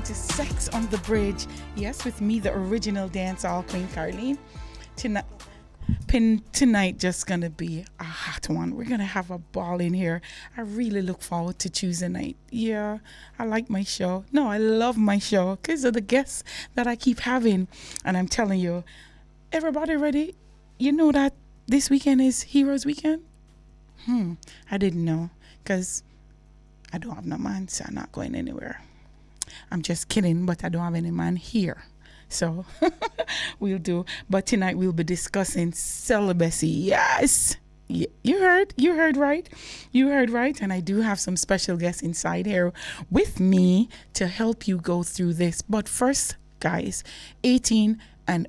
to Sex on the Bridge. Yes, with me, the original dancehall queen, Carlene. Tonight just gonna be a hot one. We're gonna have a ball in here. I really look forward to Tuesday night. Yeah, I like my show. No, I love my show because of the guests that I keep having. And I'm telling you, everybody ready? You know that this weekend is Heroes Weekend? I didn't know because I don't have no man, so I'm not going anywhere. I'm just kidding, but I don't have any man here. So we'll do. But tonight we'll be discussing celibacy. Yes. You heard right. You heard right. And I do have some special guests inside here with me to help you go through this. But first, guys, 18 and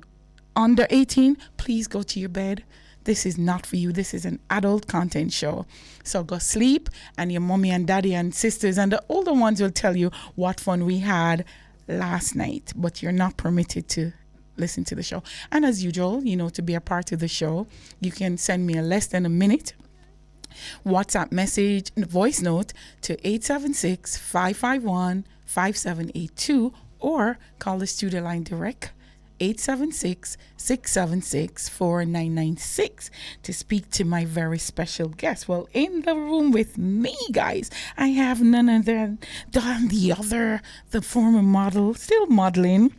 under 18, please go to your bed. This is not for you. This is an adult content show. So go sleep, and your mommy and daddy and sisters and the older ones will tell you what fun we had last night. But you're not permitted to listen to the show. And as usual, to be a part of the show, you can send me a less than a minute WhatsApp message, voice note to 876-551-5782 or call the studio line direct 876-676-4996 to speak to my very special guest. Well, in the room with me, guys, I have none other than the former model, still modeling,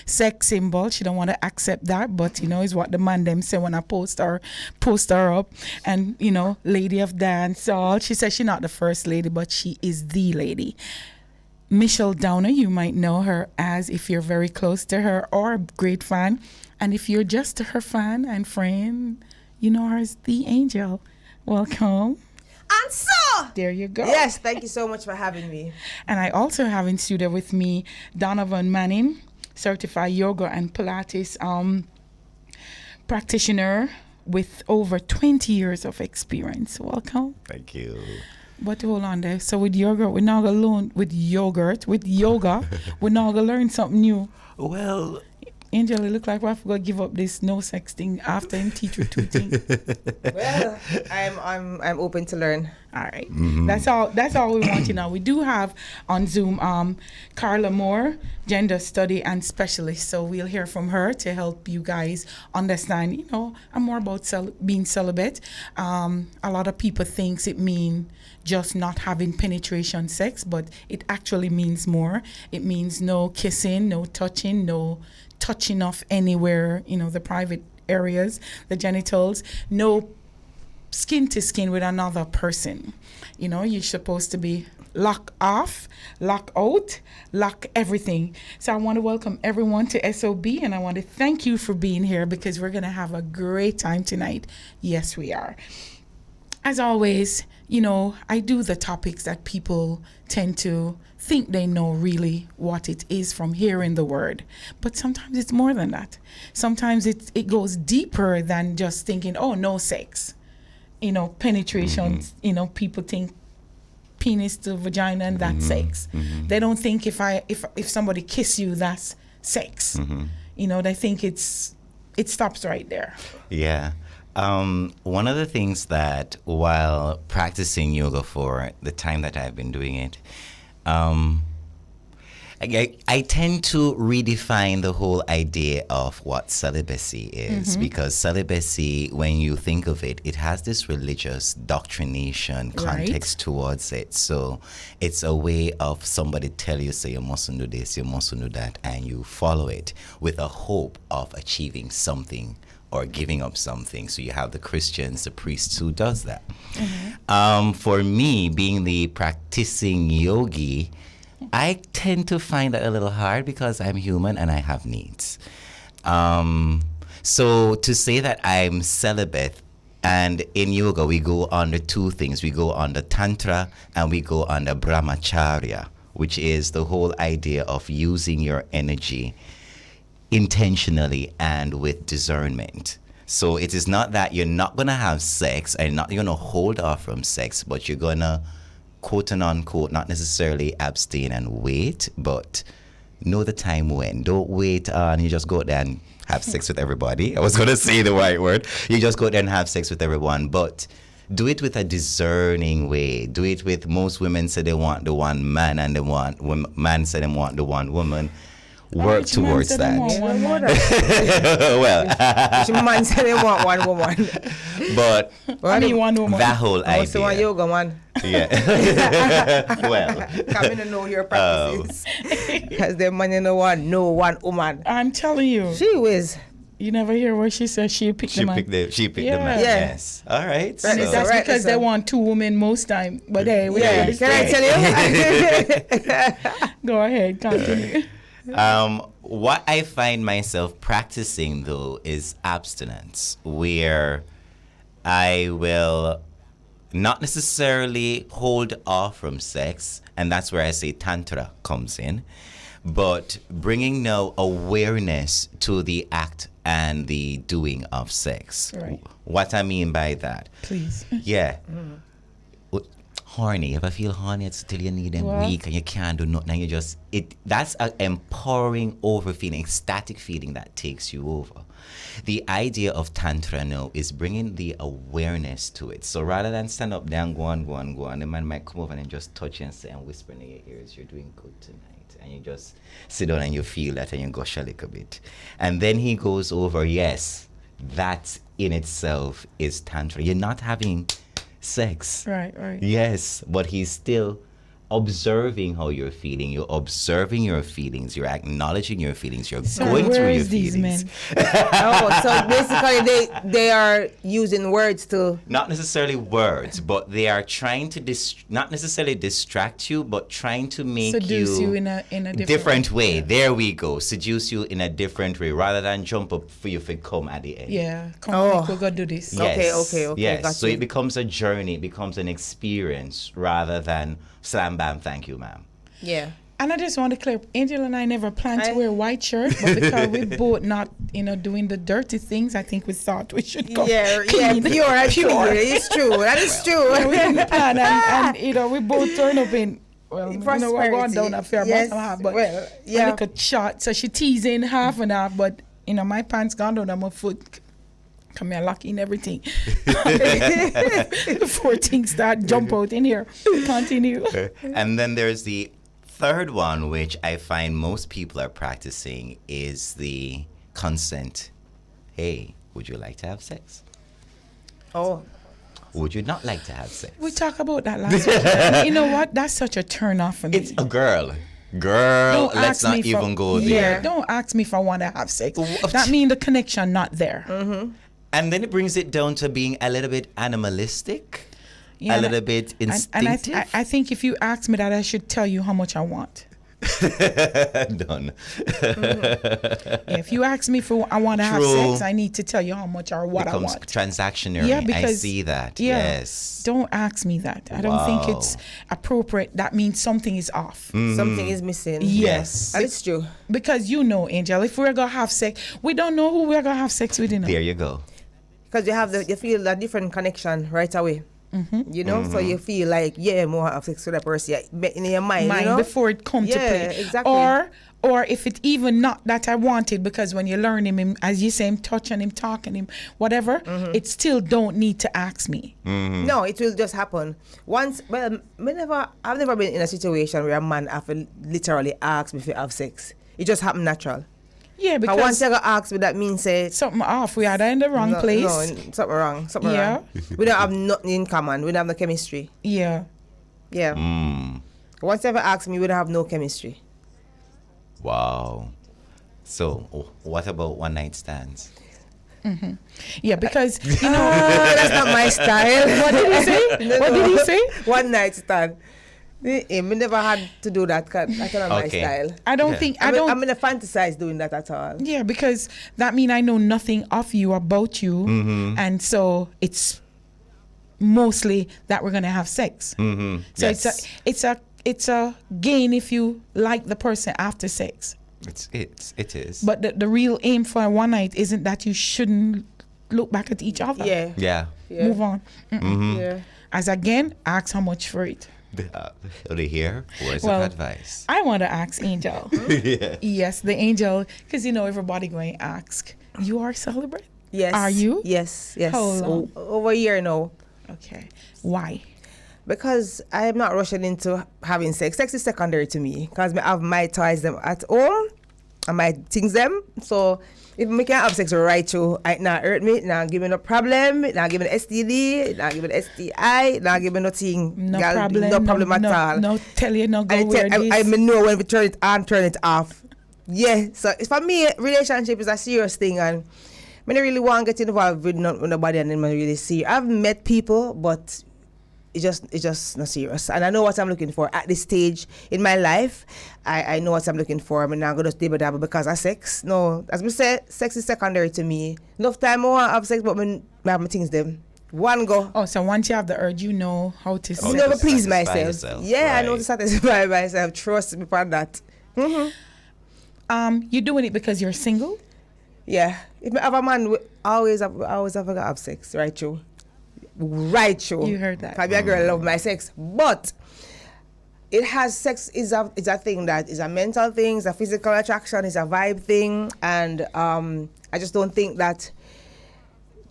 sex symbol. She don't want to accept that, but is what the man them say when I post her up. And lady of dance all. She says she's not the first lady, but she is the lady. Michelle Downer, you might know her as, if you're very close to her or a great fan. And if you're just her fan and friend, you know her as the Angel. Welcome. And so, there you go. Yes, thank you so much for having me. And I also have in studio with me Donovan Manning, certified yoga and Pilates practitioner with over 20 years of experience. Welcome. Thank you. But hold on there. So with yoga, we're not gonna learn we're not gonna learn something new. Well, Angel, it look like we're gonna give up this no sex thing after him teach you two things. Well, I'm open to learn. All right. That's all we want to know. We do have on Zoom Carla Moore, gender study and specialist. So we'll hear from her to help you guys understand, more about being celibate. A lot of people thinks it means just not having penetration sex, but it actually means more. It means no kissing, no touching, no touching off anywhere, the private areas, the genitals, no skin to skin with another person. You're supposed to be lock off, lock out, lock everything. So I want to welcome everyone to SOB, and I want to thank you for being here because we're going to have a great time tonight. Yes, we are. As always, I do the topics that people tend to think they know really what it is from hearing the word. But sometimes it's more than that. Sometimes it goes deeper than just thinking, oh, no sex. Penetration, people think penis to vagina and that's sex. They don't think if somebody kiss you, that's sex. They think it stops right there. Yeah. One of the things that while practicing yoga for the time that I've been doing it, I tend to redefine the whole idea of what celibacy is, because celibacy, when you think of it, it has this religious doctrination context towards it. So it's a way of somebody tell you, say, you mustn't do this, you mustn't do that, and you follow it with a hope of achieving something or giving up something. So you have the Christians, the priests who does that. For me, being the practicing yogi, I tend to find that a little hard because I'm human and I have needs. So to say that I'm celibate, and in yoga we go under two things. We go under Tantra and we go under Brahmacharya, which is the whole idea of using your energy intentionally and with discernment. So it is not that you're not going to have sex and you're going to hold off from sex, but you're going to, quote and unquote, not necessarily abstain and wait, but know the time when. Don't wait and you just go there and have sex with everybody. I was going to say the right word. You just go there and have sex with everyone, but do it with a discerning way. Do it with, most women say they want the one man and they want man say they want the one woman. Work towards that. Well, man said they want one woman. But I mean one woman. that whole idea. Also want yoga man. Yeah. Well. Come in and know your practices. Because the man you know want no one woman. I'm telling you. She whiz. You never hear what she says. She picked the man. She picked Yeah. the man. Yeah. Yes. All right. Right, So, That's right, because so- they want two women most time. But hey, we Yeah. understand. Can I tell you? Go ahead, continue. what I find myself practicing though is abstinence, where I will not necessarily hold off from sex, and that's where I say tantra comes in, but bringing now awareness to the act and the doing of sex. Right. What I mean by that, Please. yeah. Horny. If I feel horny, it's till you need them What? weak and you can't do nothing. And you just that's an empowering over feeling, ecstatic feeling that takes you over. The idea of tantra now is bringing the awareness to it. So rather than stand up there and go on, the man might come over and just touch you and say and whisper in your ears, "You're doing good tonight." And you just sit down and you feel that and you gush a little bit. And then he goes over, yes, that in itself is tantra. You're not having sex. Right. Yes, but he's still observing how you're feeling. You're observing your feelings. You're acknowledging your feelings. You're So going where through your is these feelings. men? Oh, so basically they are using words to. Not necessarily words, but they are trying to not necessarily distract you, but trying to make Seduce you in a different way. There we go. Seduce you in a different way, rather than jump up for you to come at the end. Yeah. Come Oh. on, we're gonna do this. Yes. Okay, Yes. got So you. it becomes a journey. It becomes an experience rather than slam bam, thank you, ma'am. Yeah. And I just want to clear, Angel and I never planned to I- wear white shirts, but because we both not, doing the dirty things, I think we thought we should go Yeah, clean. pure and Pure. pure. It's true. That is true. Yeah, we didn't plan, and we both turn up in. Well, we're going down a fair Yes, bottom half, but well, a yeah. little short. So she teasing half and half, but my pants gone down on my foot. Come here, lucky and everything. Before things start jump out in here. Continue. And then there's the third one, which I find most people are practicing, is the consent. Hey, would you like to have sex? Oh, Would you not like to have sex? We talked about that last week. You know what? That's such a turn off for me. It's a girl. Girl, Don't let's ask not me for- even go Yeah, there. don't ask me if I want to have sex. What? That means the connection not there. And then it brings it down to being a little bit animalistic, Yeah, a and little bit And instinctive. I think if you ask me that, I should tell you how much I want. Done. Yeah, if you ask me for I want to have True. sex, I need to tell you how much or what I Becomes want. transactionary. Yeah, I because see that. Yeah, Yes. don't ask me that. I don't think it's Wow. appropriate. That means something is off. something is missing. Yes. That is true. Because Angel, if we're gonna have sex, we don't know who we're gonna have sex with. There you go. Because you feel a different connection right away. You know, so you feel like more have sex with that person in your mind. Mind you know? before it come to Yeah, play. exactly. Or if it even not that I wanted, because when you learn him, as you say, him touching him, talking him, whatever, it still don't need to ask me. No, it will just happen. Once, well, I've never been in a situation where a man have to literally ask me if you have sex. It just happen natural. Yeah, But once because you go ask me, that means say something off. We are in the wrong place. No, something wrong. Something Yeah. wrong. We don't have nothing in common. We don't have no chemistry. Yeah. Yeah. Once you ever ask me, we don't have no chemistry. Wow. So, what about one night stands? Yeah, because That's not my style. what did he say? What did he say? One night stand. We never had to do that. That's not my Okay. style. I don't Yeah. think I'm don't. gonna fantasize doing that at all. Yeah, because that means I know nothing of you about you, and so it's mostly that we're gonna have sex. So Yes. it's a gain if you like the person after sex. It is. But the real aim for a one night isn't that you shouldn't look back at each other. Yeah. yeah. Move on. Yeah. As again, ask how much for it. Over here, words Well, of advice. I want to ask Angel. Yeah. Yes, the Angel, because everybody going to ask. You are celibate? Yes. Are you? Yes. How long? Over a year now. Okay. Why? Because I am not rushing into having sex. Sex is secondary to me because I have my toys them at home and my things them. So if I can have sex right through, it not hurt me, it not give me no problem, it not give me STD, it not give me STI, it not give me nothing. No Girl, problem. no problem at all. No tell you no go I wear this. I know when we turn it on, turn it off. Yeah. So for me, relationship is a serious thing, and I don't really want to get involved with nobody and then I really see. I've met people, but it's just not serious. And I know what I'm looking for at this stage in my life. I know what I'm looking for. I'm not going to dabble dabble because of sex. No, as we said, sex is secondary to me. Enough time I want to have sex, but I have my things them. One go. Oh, so once you have the urge, you know how to You never please satisfy myself. yourself. Yeah, Right. I know to satisfy myself. Trust me for that. You're doing it because you're single? Yeah. If I have a man, I always have sex, right through. Right through. You heard that. Because a girl love my sex. But it has sex is a thing that is a mental thing, it's a physical attraction, it's a vibe thing. And I just don't think that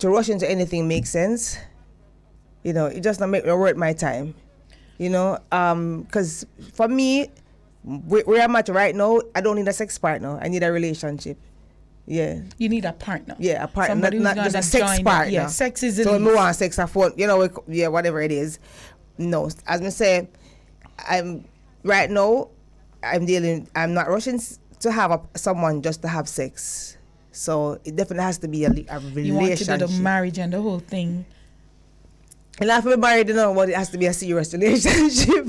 to rush into anything makes sense. You know, it just not make me worth my time. You know, because for me, where I'm at right now, I don't need a sex partner. I need a relationship. Yeah. You need a partner. Yeah, a partner, Somebody who's not gonna just a sex join partner. Yeah, sex is so elite. me want sex a phone, you know, yeah, whatever it is. No, as I say, I'm right now. I'm not rushing to have someone just to have sex. So it definitely has to be a relationship. You want to do the marriage and the whole thing. And after we're married, you know, but it has to be a serious relationship.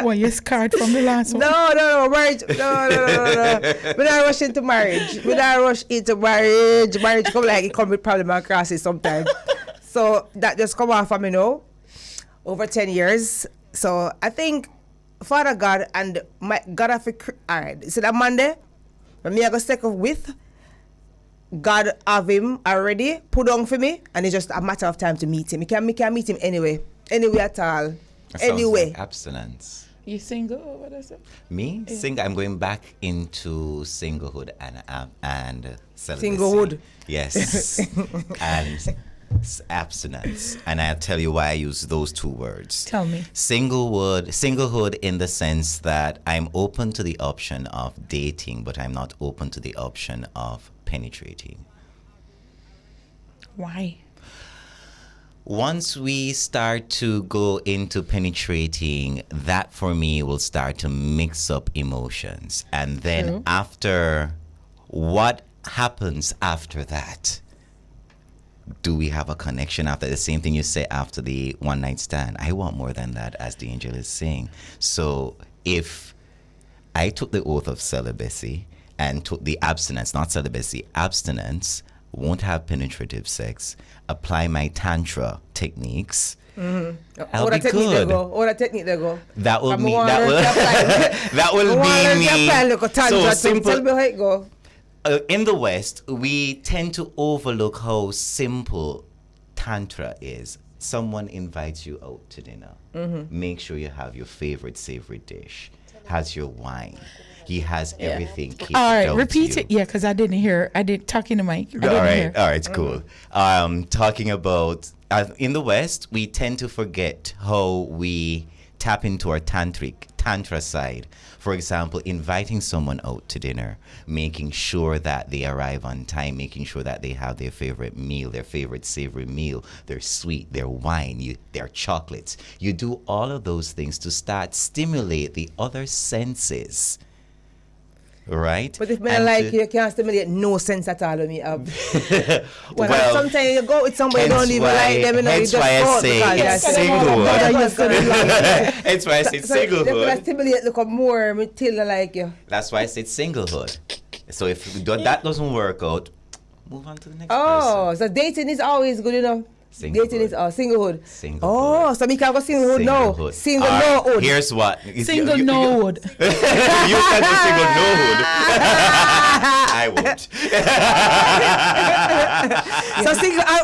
Well, you're scarred from the last one. No, marriage. No. We're not rushing into marriage. We're not rush into marriage. Marriage come like it come with problem and crosses sometimes. So that just come off from, you know, over 10 years. So I think Father God and my God have all right. So that Monday, when me I go second with, God have him already put on for me, and it's just a matter of time to meet him. Me can meet him anyway at all. That sounds Anyway. like abstinence. You single or what is it? Me? Yeah. I'm going back into singlehood and celibacy. Singlehood. Yes. And abstinence. And I'll tell you why I use those two words. Tell me. Singlehood in the sense that I'm open to the option of dating, but I'm not open to the option of penetrating. Why? Once we start to go into penetrating, that for me will start to mix up emotions. And then True. after, what happens after that? Do we have a connection after the same thing you say after the one night stand? I want more than that, as the angel is saying. So if I took the oath of celibacy and took the abstinence, not celibacy, abstinence, won't have penetrative sex, apply my tantra techniques, I'll be good. Or the technique they go. That will mean that will be me. So simple. Tell me how it go. In the West, we tend to overlook how simple tantra is. Someone invites you out to dinner. Make sure you have your favorite savory dish. Has your wine. He has everything. All right, repeat it. Yeah, because I didn't hear. I did talking to Mike. All right, cool. Talking about in the West, we tend to forget how we tap into our tantra side. For example, inviting someone out to dinner, making sure that they arrive on time, making sure that they have their favorite meal, their favorite savory meal, their sweet, their wine, their chocolates. You do all of those things to start stimulate the other senses. Right? But if me you can't stimulate no sense at all of me. Well, sometimes you go with somebody you don't even like them, you know, you hence just why I go say because singlehood. Hence why I said so they singlehood. stimulate look up more till I like you. That's why I said singlehood. So if that doesn't work out, move on to the next Oh, person. so dating is always good enough. Singlehood. Dating is singlehood. Singlehood. Oh, so me can go singlehood now. Singlehood. Single All right, no hood. Here's what. Single no wood. You said the single no hood. I won't. So single and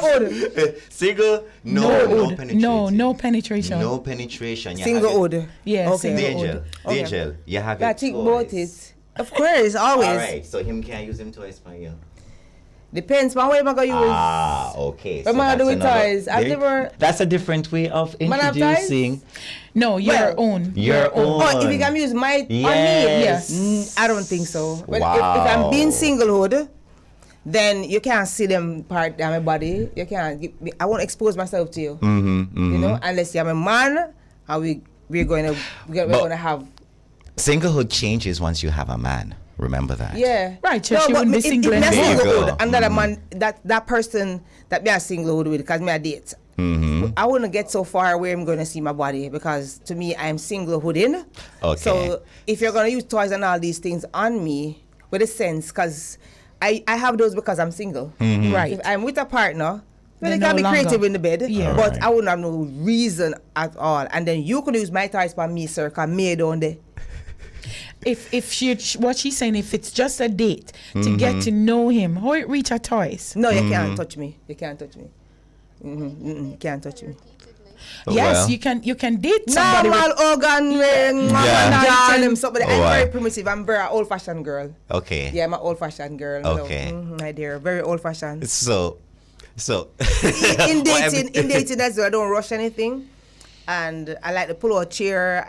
hood. Single no wood. penetration. No penetration. No penetration. You Single have hood. Yeah, Okay. single Angel, hood. Okay. Angel, you have I your think toys. about it. Of course, always. All right, so him can't use him twice per year. Depends man, what am I gonna use? Okay. What am I gonna do with toys? I've never. That's a different way of Man, have introducing No, your Well, own. your own. Oh, if you can use my on me, Yes. I don't think so. But if Wow. I'm being singlehood, then you can't see them part of my body. You can't. I won't expose myself to you. You know, unless you're a man, and we're going to have. Singlehood changes once you have a man. Remember that. Yeah. Right, so she wouldn't be single in anymore. There you singlehood, go. and that a man, that person that me a singlehood with, because me a date. I wouldn't get so far where I'm going to see my body, because to me I'm singlehooding. Okay. So if you're going to use toys and all these things on me, with a sense, because I have those because I'm single. Right. If I'm with a partner, well, Then they can no be creative longer. in the bed, Yeah. but Right. I wouldn't have no reason at all. And then you could use my toys for me, sir, because me down there. If what she's saying, if it's just a date to get to know him, how it reach her toys? No, you can't touch me. You can't touch me. You can't touch me. Yes, Well. you can date somebody. Normal organ ring, Yeah. somebody. Oh, I'm why? very primitive. I'm very old-fashioned girl. Okay. Yeah, I'm an old-fashioned girl. Okay. My dear, very old-fashioned. So in dating as well, I don't rush anything, and I like to pull out a chair.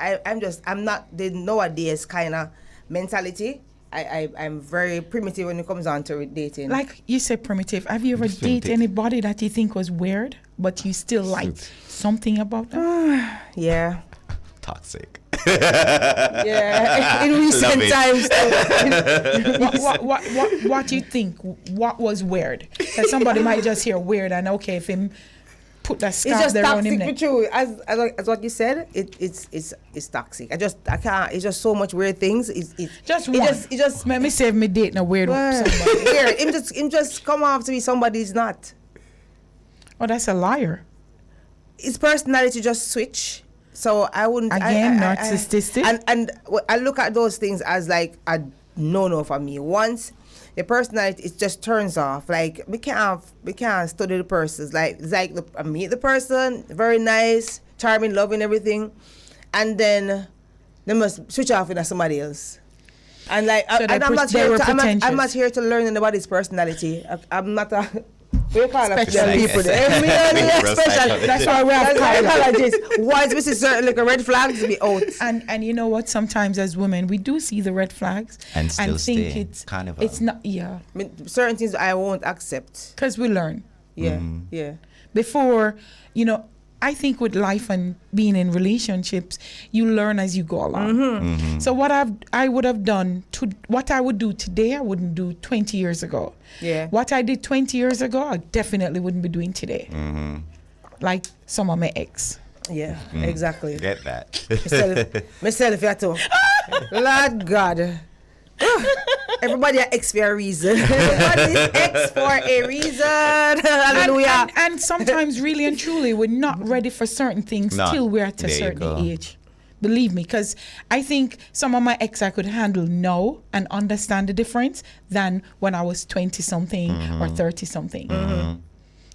I'm not the nowadays kind of mentality. I'm very primitive when it comes on to dating. Like you said, primitive. Have you ever dated anybody that you think was weird, but you still liked something about them? Yeah. toxic. Yeah, in recent times. What do you think? What was weird? That somebody might just hear weird and okay, if him put that It's scarf just there around him. toxic, but true. As what you said, it's toxic. I can't. It's just so much weird things. It's Just it one. just Let me save me dating a weird somebody. weird. Him just come off to be somebody he's not. Oh, that's a liar. His personality just switch. So I wouldn't Again, narcissistic. And I look at those things as like a no for me. Once the personality, it just turns off. Like we can't study the person. It's like I meet the person, very nice, charming, loving, everything, and then they must switch off into somebody else. And like So and I'm not they here were to, I'm pretentious. not here to learn anybody's personality. I'm not a. We call them Special people. Real Special. psychologist. That's why we have psychologists. Once we see certain like red flags, be out. And you know what? Sometimes as women, we do see the red flags And still think stay. it's Carnival. It's not. Yeah, I mean, certain things I won't accept. because we learn. Yeah, yeah. Before, I think with life and being in relationships, you learn as you go along. So what I would have done, what I would do today, I wouldn't do 20 years ago. Yeah. What I did 20 years ago, I definitely wouldn't be doing today. Like some of my ex. Yeah, exactly. Get that. Myself, yeah, too. Lord God. Everybody are X for a reason. Everybody is X for a reason. Hallelujah. And sometimes, really and truly, we're not ready for certain things No. till we're at a There you certain go. age. Believe me, because I think some of my ex I could handle now and understand the difference than when I was 20-something or 30-something.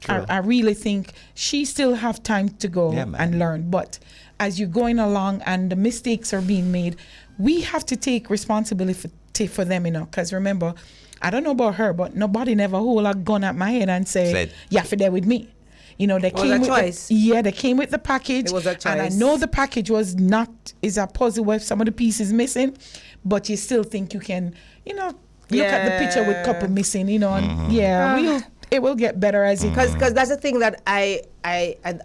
I really think she still have time to go Yeah, man. and learn. But as you're going along and the mistakes are being made, we have to take responsibility for them, because remember, I don't know about her, but nobody never hold a gun at my head and say, Said- "You have to there with me." They was came a with choice. they came with the package. It was a And I choice. know the package is a puzzle where some of the pieces missing, but you still think you can, look at the picture with couple missing, and it will get better as it Because that's the thing that I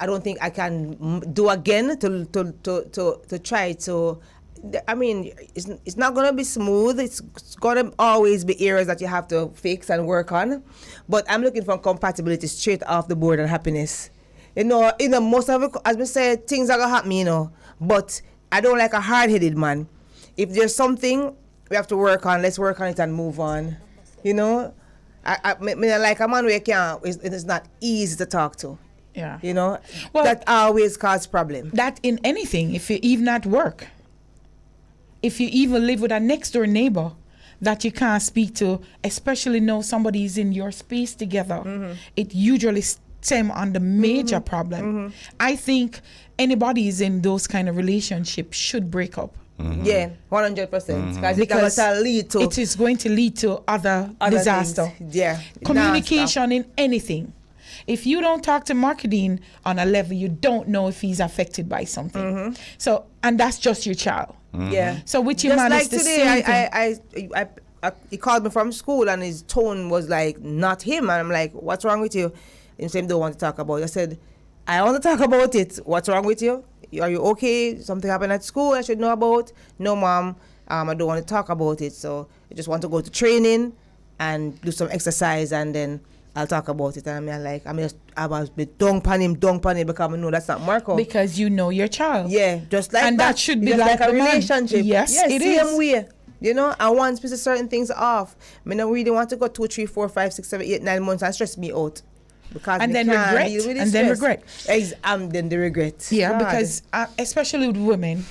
don't think I can do again to try to. I mean, it's not gonna be smooth. It's gonna always be areas that you have to fix and work on. But I'm looking for compatibility straight off the board and happiness. Most of it, as we said, things are gonna happen. But I don't like a hard-headed man. If there's something we have to work on, let's work on it and move on. I like a man where it's not easy to talk to. Yeah. Well, that always causes problem. that in anything, if you even at work, if you even live with a next door neighbor that you can't speak to, especially know somebody's in your space together, it usually stem on the major problem. I think anybody is in those kind of relationships should break up. Yeah, 100%. Because it lead to it is going to lead to other disaster. things. Yeah. Communication in anything. If you don't talk to marketing on a level, you don't know if he's affected by something. So, and that's just your child. Yeah. So with your man, like it's the today, same thing. he called me from school and his tone was like not him, and I'm like, "What's wrong with you?" He said, "Don't want to talk about it." I said, "I want to talk about it. What's wrong with you? Are you okay? Something happened at school I should know about?" "No, mom. I don't want to talk about it. So I just want to go to training and do some exercise, and then I'll talk about it." And I'm like, I was dung pan him because I know that's not Marco. Because you know your child. Yeah, just like and that should be like a the man. relationship. Yes, it same is. way. You know, and once we see certain things off, I don't really want to go 2, 3, 4, 5, 6, 7, 8, 9 months and stress me out. Because And me then can't regret. deal with the And then stress. regret. Then the regret. Yeah, God. because especially with women,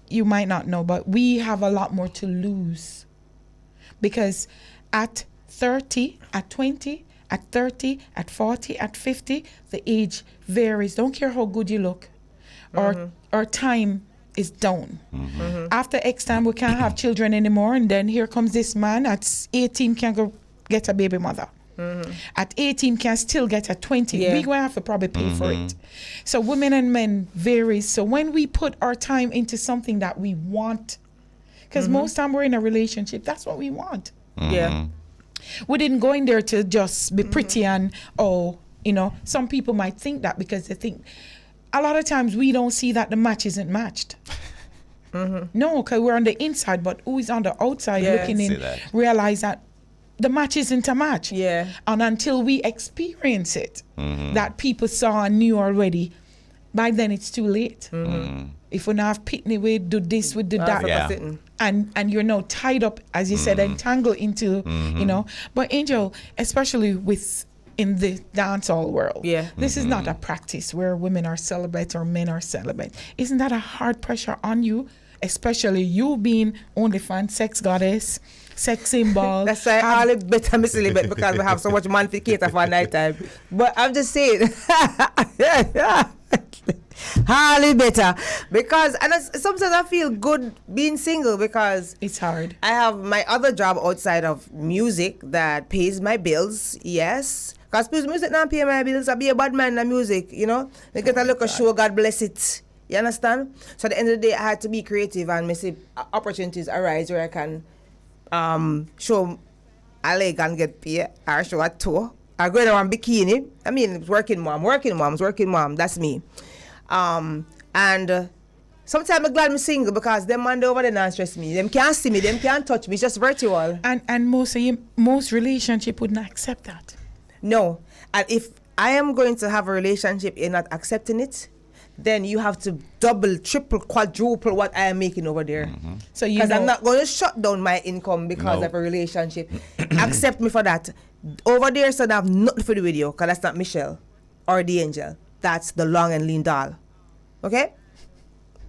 you might not know, but we have a lot more to lose. Because at 30, at 20, at 30, at 40, at 50, the age varies. Don't care how good you look. Or time is down. After X time, we can't have children anymore. And then here comes this man at 18 can go get a baby mother. At 18 can still get a 20. Yeah. We're going to have to probably pay for it. So women and men varies. So when we put our time into something that we want, because most time we're in a relationship, that's what we want. Yeah. We didn't go in there to just be pretty and, some people might think that because they think, a lot of times we don't see that the match isn't matched. No, because we're on the inside, but who is on the outside looking in, realize that the match isn't a match. Yeah. And until we experience it, that people saw and knew already, by then it's too late. If we now have pitney, we do this, we do that. Yeah. And you're now tied up, as you said, entangled into, But Angel, especially in the dancehall world, this is not a practice where women are celibate or men are celibate. Isn't that a hard pressure on you, especially you being OnlyFans, sex goddess, sex symbol? That's why all the better me celibate because we have so much man to cater for night time. But I'm just saying, hardly better because sometimes I feel good being single because it's hard. I have my other job outside of music that pays my bills. Yes, because music not pay my bills. I be a bad man in music, They get a look a show. God bless it. You understand? So at the end of the day, I had to be creative and me see opportunities arise where I can show a leg and get paid or show a toe. I go down on bikini. I mean, working mom. That's me. And sometimes I'm glad I'm single because them man over there not stress me. Them can't see me. Them can't touch me. It's just virtual. And most relationship would not accept that. No. And if I am going to have a relationship and not accepting it, then you have to double, triple, quadruple what I am making over there. So because I'm not going to shut down my income because of a relationship. Accept me for that. Over there, so I have nothing to do with you because that's not Michelle or the angel. That's the long and lean doll. Okay?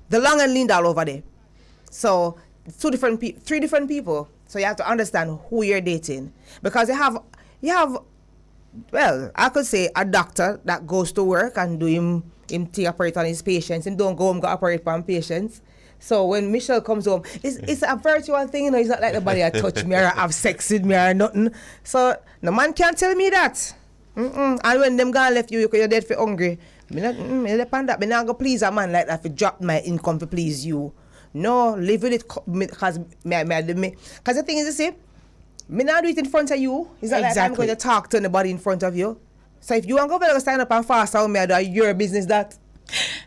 The long and lean doll over there. So, three different people. So you have to understand who you're dating. Because you have, well, I could say a doctor that goes to work and do him to operate on his patients and don't go home go operate on patients. So when Michelle comes home, it's a virtual thing, It's not like nobody touch me or have sex with me or nothing. So no man can't tell me that. And when them gonna left you, you're dead for hungry. Me depend that. Me not go please a man like that for drop my income to please you. No, live with it because the thing is, you see, me not do it in front of you. It's not like I'm going to talk to anybody in front of you. So if you want to go stand up and fast out me, I do your business that.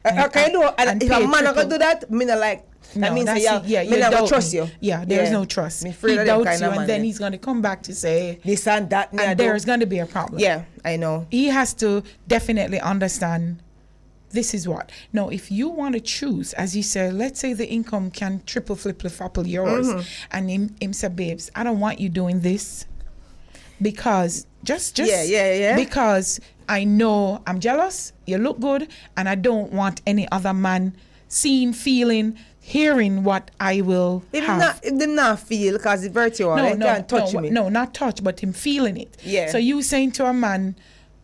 Okay, no. And if a man not gonna do that, me not like. That means me not gonna trust you. Yeah, there's no trust. Me He doubts you, and then he's gonna come back to say this and that. And there's gonna be a problem. Yeah, I know. He has to definitely understand. This is what. Now, if you want to choose, as you said, let's say the income can triple, flip, flopple yours, and him say, babes, I don't want you doing this because because I know I'm jealous. You look good, and I don't want any other man seeing, feeling, hearing what I will have. If them not feel because it's virtual. They can't touch me. No, not touch, but him feeling it. Yeah. So you saying to a man,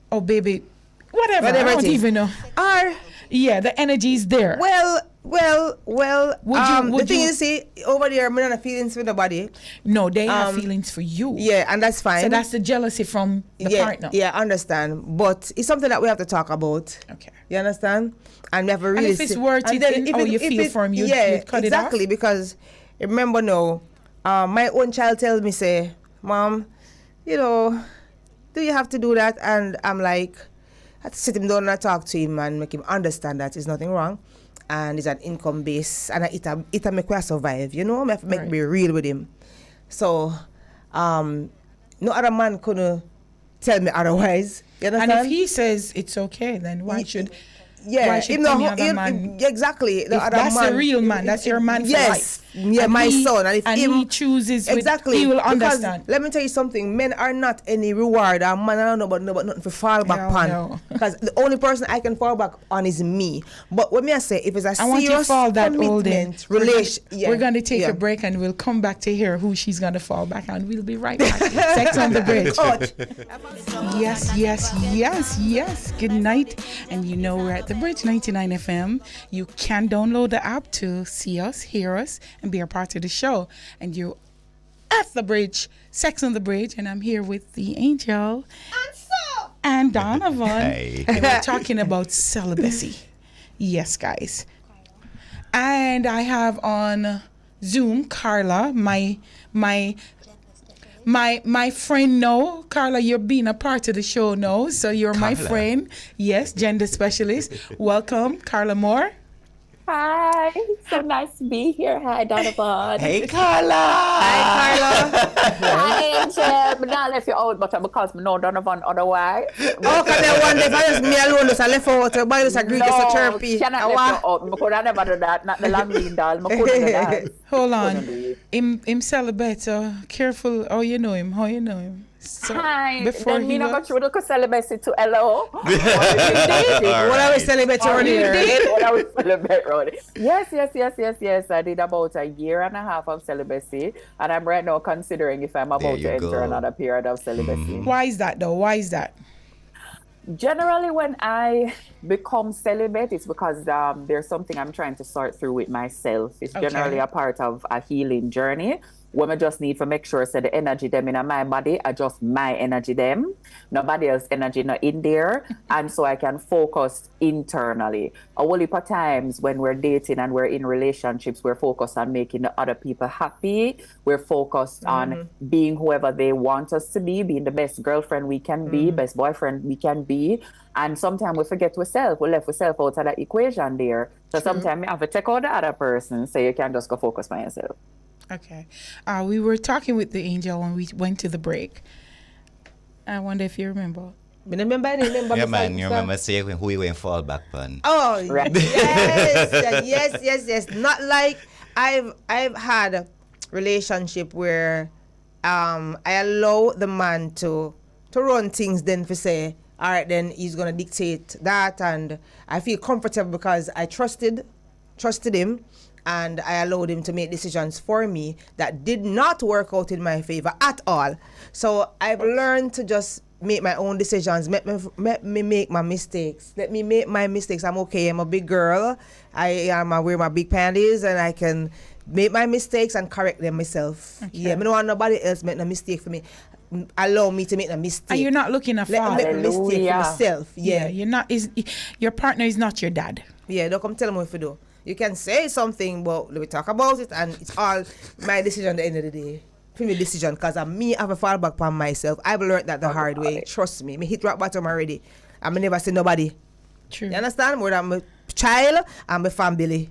oh baby, whatever I don't even know. Or the energy is there. Well, Well, Would the thing you- is, see, over there, I'm not feelings with nobody. No, they have feelings for you. Yeah, and that's fine. So that's the jealousy from the partner. Yeah, I understand. But it's something that we have to talk about. Okay. You understand? And we have to really if it's worth and it, then how you feel for him, you'd cut it off? exactly, because remember now, my own child tells me, say, Mom, you know, do you have to do that? And I'm like, I have to sit him down and talk to him and make him understand that there's nothing wrong. And it's an income base, and it make me survive, you know? I have to make me real with him. So, no other man could tell me otherwise. You understand? And if he says it's okay, then why should him any other man? exactly. The If other that's man, the real man, that's your man for life. Yeah, And my he- son. And if he chooses with, exactly, he will because understand. let me tell you something. Men are not any reward. A man, I don't know, but nothing to fall back No, on. no. Because the only person I can fall back on is me. But when me I say, if it's a I want you to serious fall that old in. commitment, relation, We're going to take a break and we'll come back to hear who she's going to fall back on. We'll be right back. Sex on the Bridge. Yes. Good night. And you know we're at the Bridge 99 FM. You can download the app to see us, hear us, and be a part of the show. And you're at the Bridge, Sex on the Bridge, and I'm here with the Angel and Donovan. Hey. And we're talking about celibacy. Yes, guys. And I have on Zoom Carla, my friend now. Carla, you're being a part of the show now, so you're my Carla. friend. Yes, gender specialist. Welcome, Carla Moore. Hi, so nice to be here. Hi, Donovan. Hey, Carla. Hi, Carla. Hi, Angel. But now I left you out, but because I know Donovan otherwise. Oh, because then one day, if I just me alone, just I left out, everybody just agree, just so chirpy. Cannot left you out. I could have never do that. Not the long lean doll. I couldn't do that. Hold Couldn't do on. it. Him celibate, so careful how you know him. So Hi. before Then he me not go was, through the celibacy to hello. What are we celebrating around here? What I was celebrate around it. Yes. I did about a year and a half of celibacy, and I'm right now considering if I'm There about you to enter go. another period of celibacy. why is that though? Why is that? Generally, when I become celibate, it's because there's something I'm trying to sort through with myself. It's Okay. generally a part of a healing journey. When I just need to make sure so the energy them in my body are just my energy them. Nobody else energy not in there. And so I can focus internally. A whole heap of times when we're dating and we're in relationships, we're focused on making the other people happy. We're focused on being whoever they want us to be, being the best girlfriend we can be, best boyfriend we can be. And sometimes we forget ourselves. We left ourselves out of that equation there. So sometimes you have to take out the other person so you can just go focus on yourself. Okay. We were talking with the Angel when we went to the break. I wonder if you remember. I remember. Yeah, man, you remember saying who you went fall back on. Oh, Right. yes. Not like I've had a relationship where I allow the man to run things, then for say, all right, then he's gonna dictate that, and I feel comfortable because I trusted him, and I allowed him to make decisions for me that did not work out in my favor at all. So I've learned to just make my own decisions, let me make my mistakes. Let me make my mistakes. I'm okay. I'm a big girl. I wear my big panties, and I can make my mistakes and correct them myself. Okay. Yeah, I don't want nobody else make a mistake for me. Allow me to make a mistake. And you're not looking at Let me make a mistake for Hallelujah. myself. Yeah, you're not. Your partner is not your dad. Yeah, don't come tell me what to do. You can say something, but we talk about it, and it's all my decision at the end of the day. For me decision, because I have a fall back on myself. I've learned that the hard way. Trust me. Me hit rock bottom already. I never see nobody. True. You understand? More than my child and my family.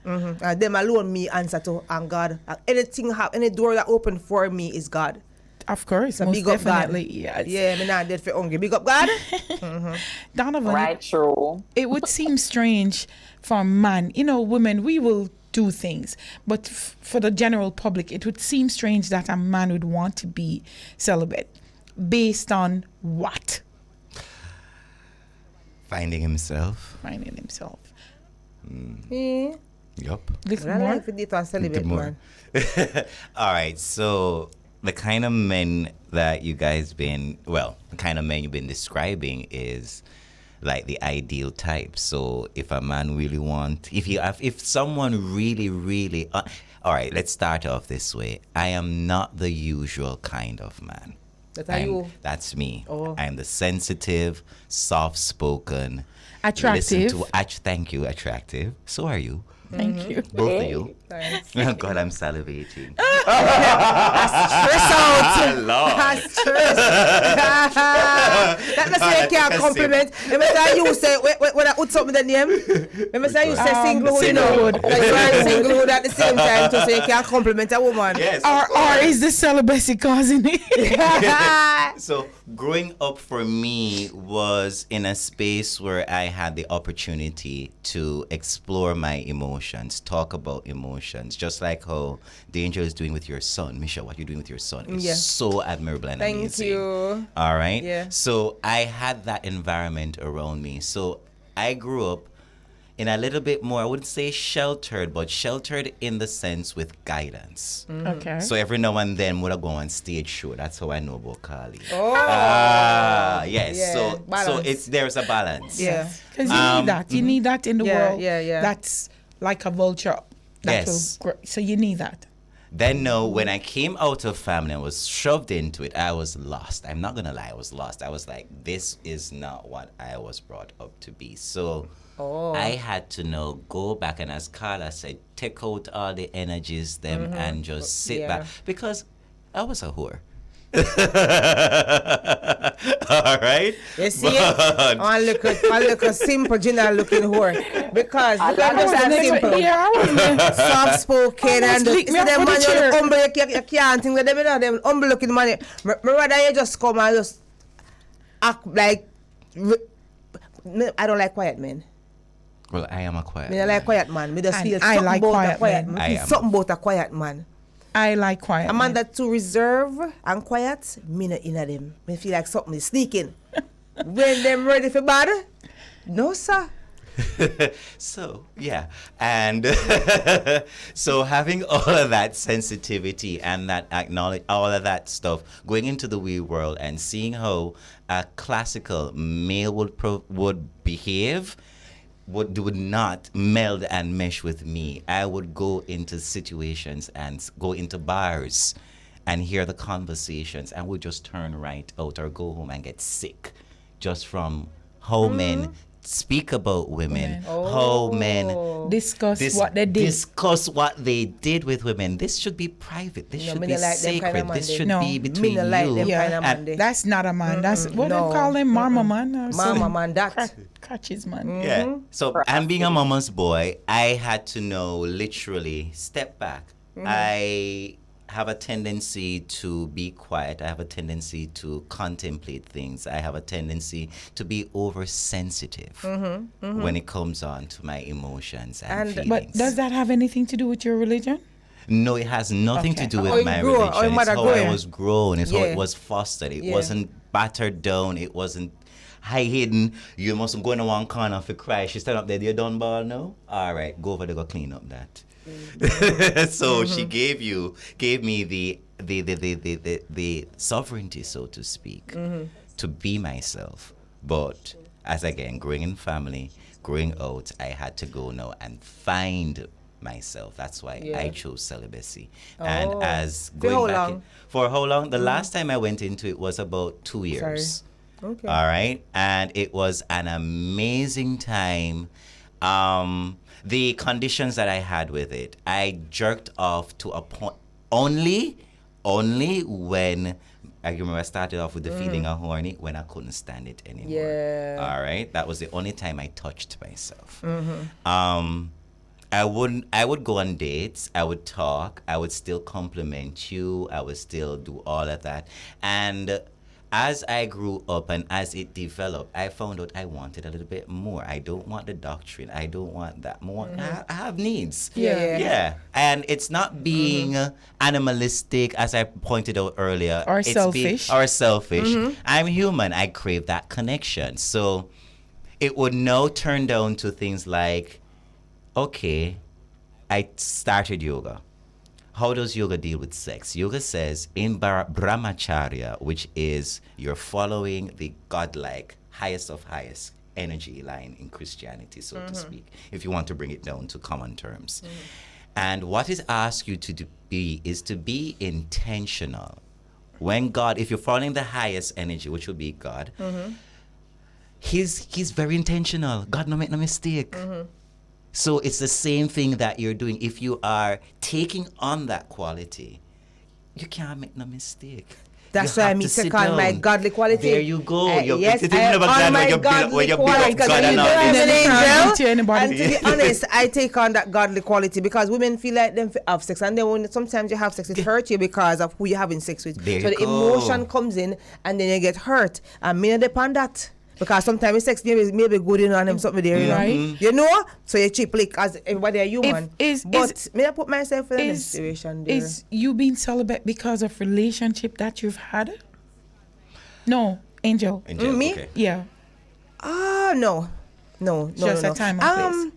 And them alone me answer to, and God. Any door that open for me is God. Of course, So most big up definitely. God. Yes. Yeah, me not dead for hungry. Big up God. Donovan, Right, true. it would seem strange for a man. Women, we will do things, but for the general public, it would seem strange that a man would want to be celibate. Based on what? Finding himself. Finding himself. Yeah. Yup. Little I more. like to date and celebrate, man. All right, so the kind of men that you guys the kind of men you've been describing is like the ideal type. So if a man really if someone really, all right, let's start off this way. I am not the usual kind of man. That's me. Oh. I'm the sensitive, soft-spoken, Attractive. Thank you, attractive. So are you. Thank you. Both of you. Thanks. Oh God, I'm salivating. Stress out. Lord. Stress. That must say you can't compliment. Remember you say when I put something in the name. Remember say you say singlehood. You know, like you are singlehood at the same time to say you can't compliment a woman. Yes. Or is the celibacy causing it? So growing up for me was in a space where I had the opportunity to explore my emotions, talk about emotions, just like how Danger is doing with your son. Misha, what you're doing with your son is so admirable and amazing. Thank you. All right? Yeah. So I had that environment around me. So I grew up in a little bit more, I wouldn't say sheltered, but sheltered in the sense with guidance. Okay. So every now and then would I go on stage show. That's how I know about Carly. Oh. Yes. Yeah, So balance. there's a balance. Yeah. Because you need that. You need that in the world. Yeah. That's like a vulture. That Yes. will grow. So you need that. Then when I came out of family and was shoved into it, I was lost. I'm not gonna lie, I was lost. I was like, this is not what I was brought up to be. So I had to go back, and as Carla said, take out all the energies and just sit back, because I was a whore. All right. You see it? One look a simple, general looking whore. Because look at that simple. Yeah, I was there. Soft spoken and lick me up them for the man chair. you humble, you can't think with them, you know, them humble looking man. Me rather you just come and just act like I don't like quiet men. Well, I am a quiet Me don't like quiet man. Me just And feel I something like about quiet a quiet men. man. I Feel am. something about a quiet man. I like quiet. A man that's too reserved and quiet, me not in them. Me feel like something is sneaking. When them ready for bad, no sir. So yeah, and so having all of that sensitivity and that acknowledge all of that stuff, going into the real world and seeing how a classical male would behave, would not meld and mesh with me. I would go into situations and go into bars and hear the conversations, and would just turn right out or go home and get sick just from how men speak about women, how men discuss what they did. discuss what they did with women. This should be private. This should me be not like them kind sacred. of man This they. should No, be me between not like you. them Yeah, kind of man and they. That's not a man. That's what No. they call him, mama man. Or Mama something. man that. Crutches man. Yeah. So and being a mama's boy, I had to know literally step back. I have a tendency to be quiet. I have a tendency to contemplate things. I have a tendency to be oversensitive when it comes on to my emotions and feelings. But does that have anything to do with your religion? No, it has nothing to Okay. do How with you my grew up, religion. how your It's mother how grew I up. was grown. It's how Yeah. it was fostered. It Yeah. wasn't battered down. It wasn't high hidden. You mustn't go in one corner for cry. She stand up there. You done ball now? All right, go over there, go clean up that. So she gave me the sovereignty, so to speak, to be myself. But as again, growing in family, growing out, I had to go now and find myself. That's why I chose celibacy. And as For going how back long? for how long? The last time I went into it was about 2 years. Okay. All right. And it was an amazing time. The conditions that I had with it, I jerked off to a point only when I remember I started off with the feeling of horny when I couldn't stand it anymore. Yeah. All right. That was the only time I touched myself. I would go on dates, I would talk, I would still compliment you, I would still do all of that. And as I grew up and as it developed, I found out I wanted a little bit more. I don't want the doctrine. I don't want that more. I have needs. Yeah. And it's not being animalistic, as I pointed out earlier. Or It's selfish. Or selfish. I'm human. I crave that connection. So it would now turn down to things like, okay, I started yoga. How does yoga deal with sex? Yoga says in brahmacharya, which is you're following the godlike, highest of highest, energy line in Christianity, so to speak, if you want to bring it down to common terms. And what is asked you to is to be intentional. When God, if you're following the highest energy, which will be God, he's very intentional. God no make no mistake. So it's the same thing that you're doing. If you are taking on that quality, you can't make no mistake. That's why I need to call my godly quality. There you go. Yes, I on my godly quality. God and all I'm an this. angel. And to be honest, I take on that godly quality because women feel like them have sex, and then when sometimes you have sex, it hurts you because of who you're having sex with. There so you the go. emotion comes in, and then you get hurt. And me not depend that. Because sometimes sex maybe good enough and something there, you know. Right. You know? So you cheap like as everybody a human. But may I put myself in a situation there? Is you being celibate because of relationship that you've had? No, Angel. Me? Okay. Yeah. No. Just no. a time and place.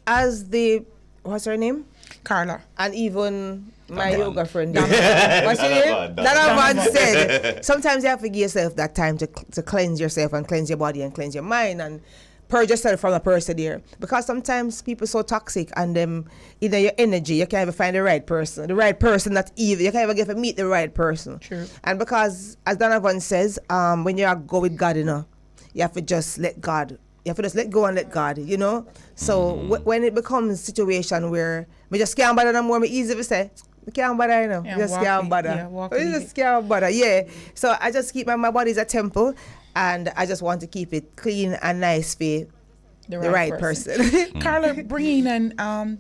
As the, what's her name? Carla. And even my Donovan. yoga friend. What's her name? Donovan Donovan. said, sometimes you have to give yourself that time to cleanse yourself and cleanse your body and cleanse your mind and purge yourself from a person there. Because sometimes people so toxic and either your energy, you can't even find the right person that either. You can't even get to meet the right person. True. And because, as Donovan says, when you go with God, you know, you have to just let God. You have to just let go and let God, you know? So when it becomes a situation where me just can't bother no more, me easy to say, I can't bother, you know. Yeah, Just can't bother. Yeah, Just can't bother, yeah. So I just keep my body is a temple and I just want to keep it clean and nice for the right person. Carla, bring in and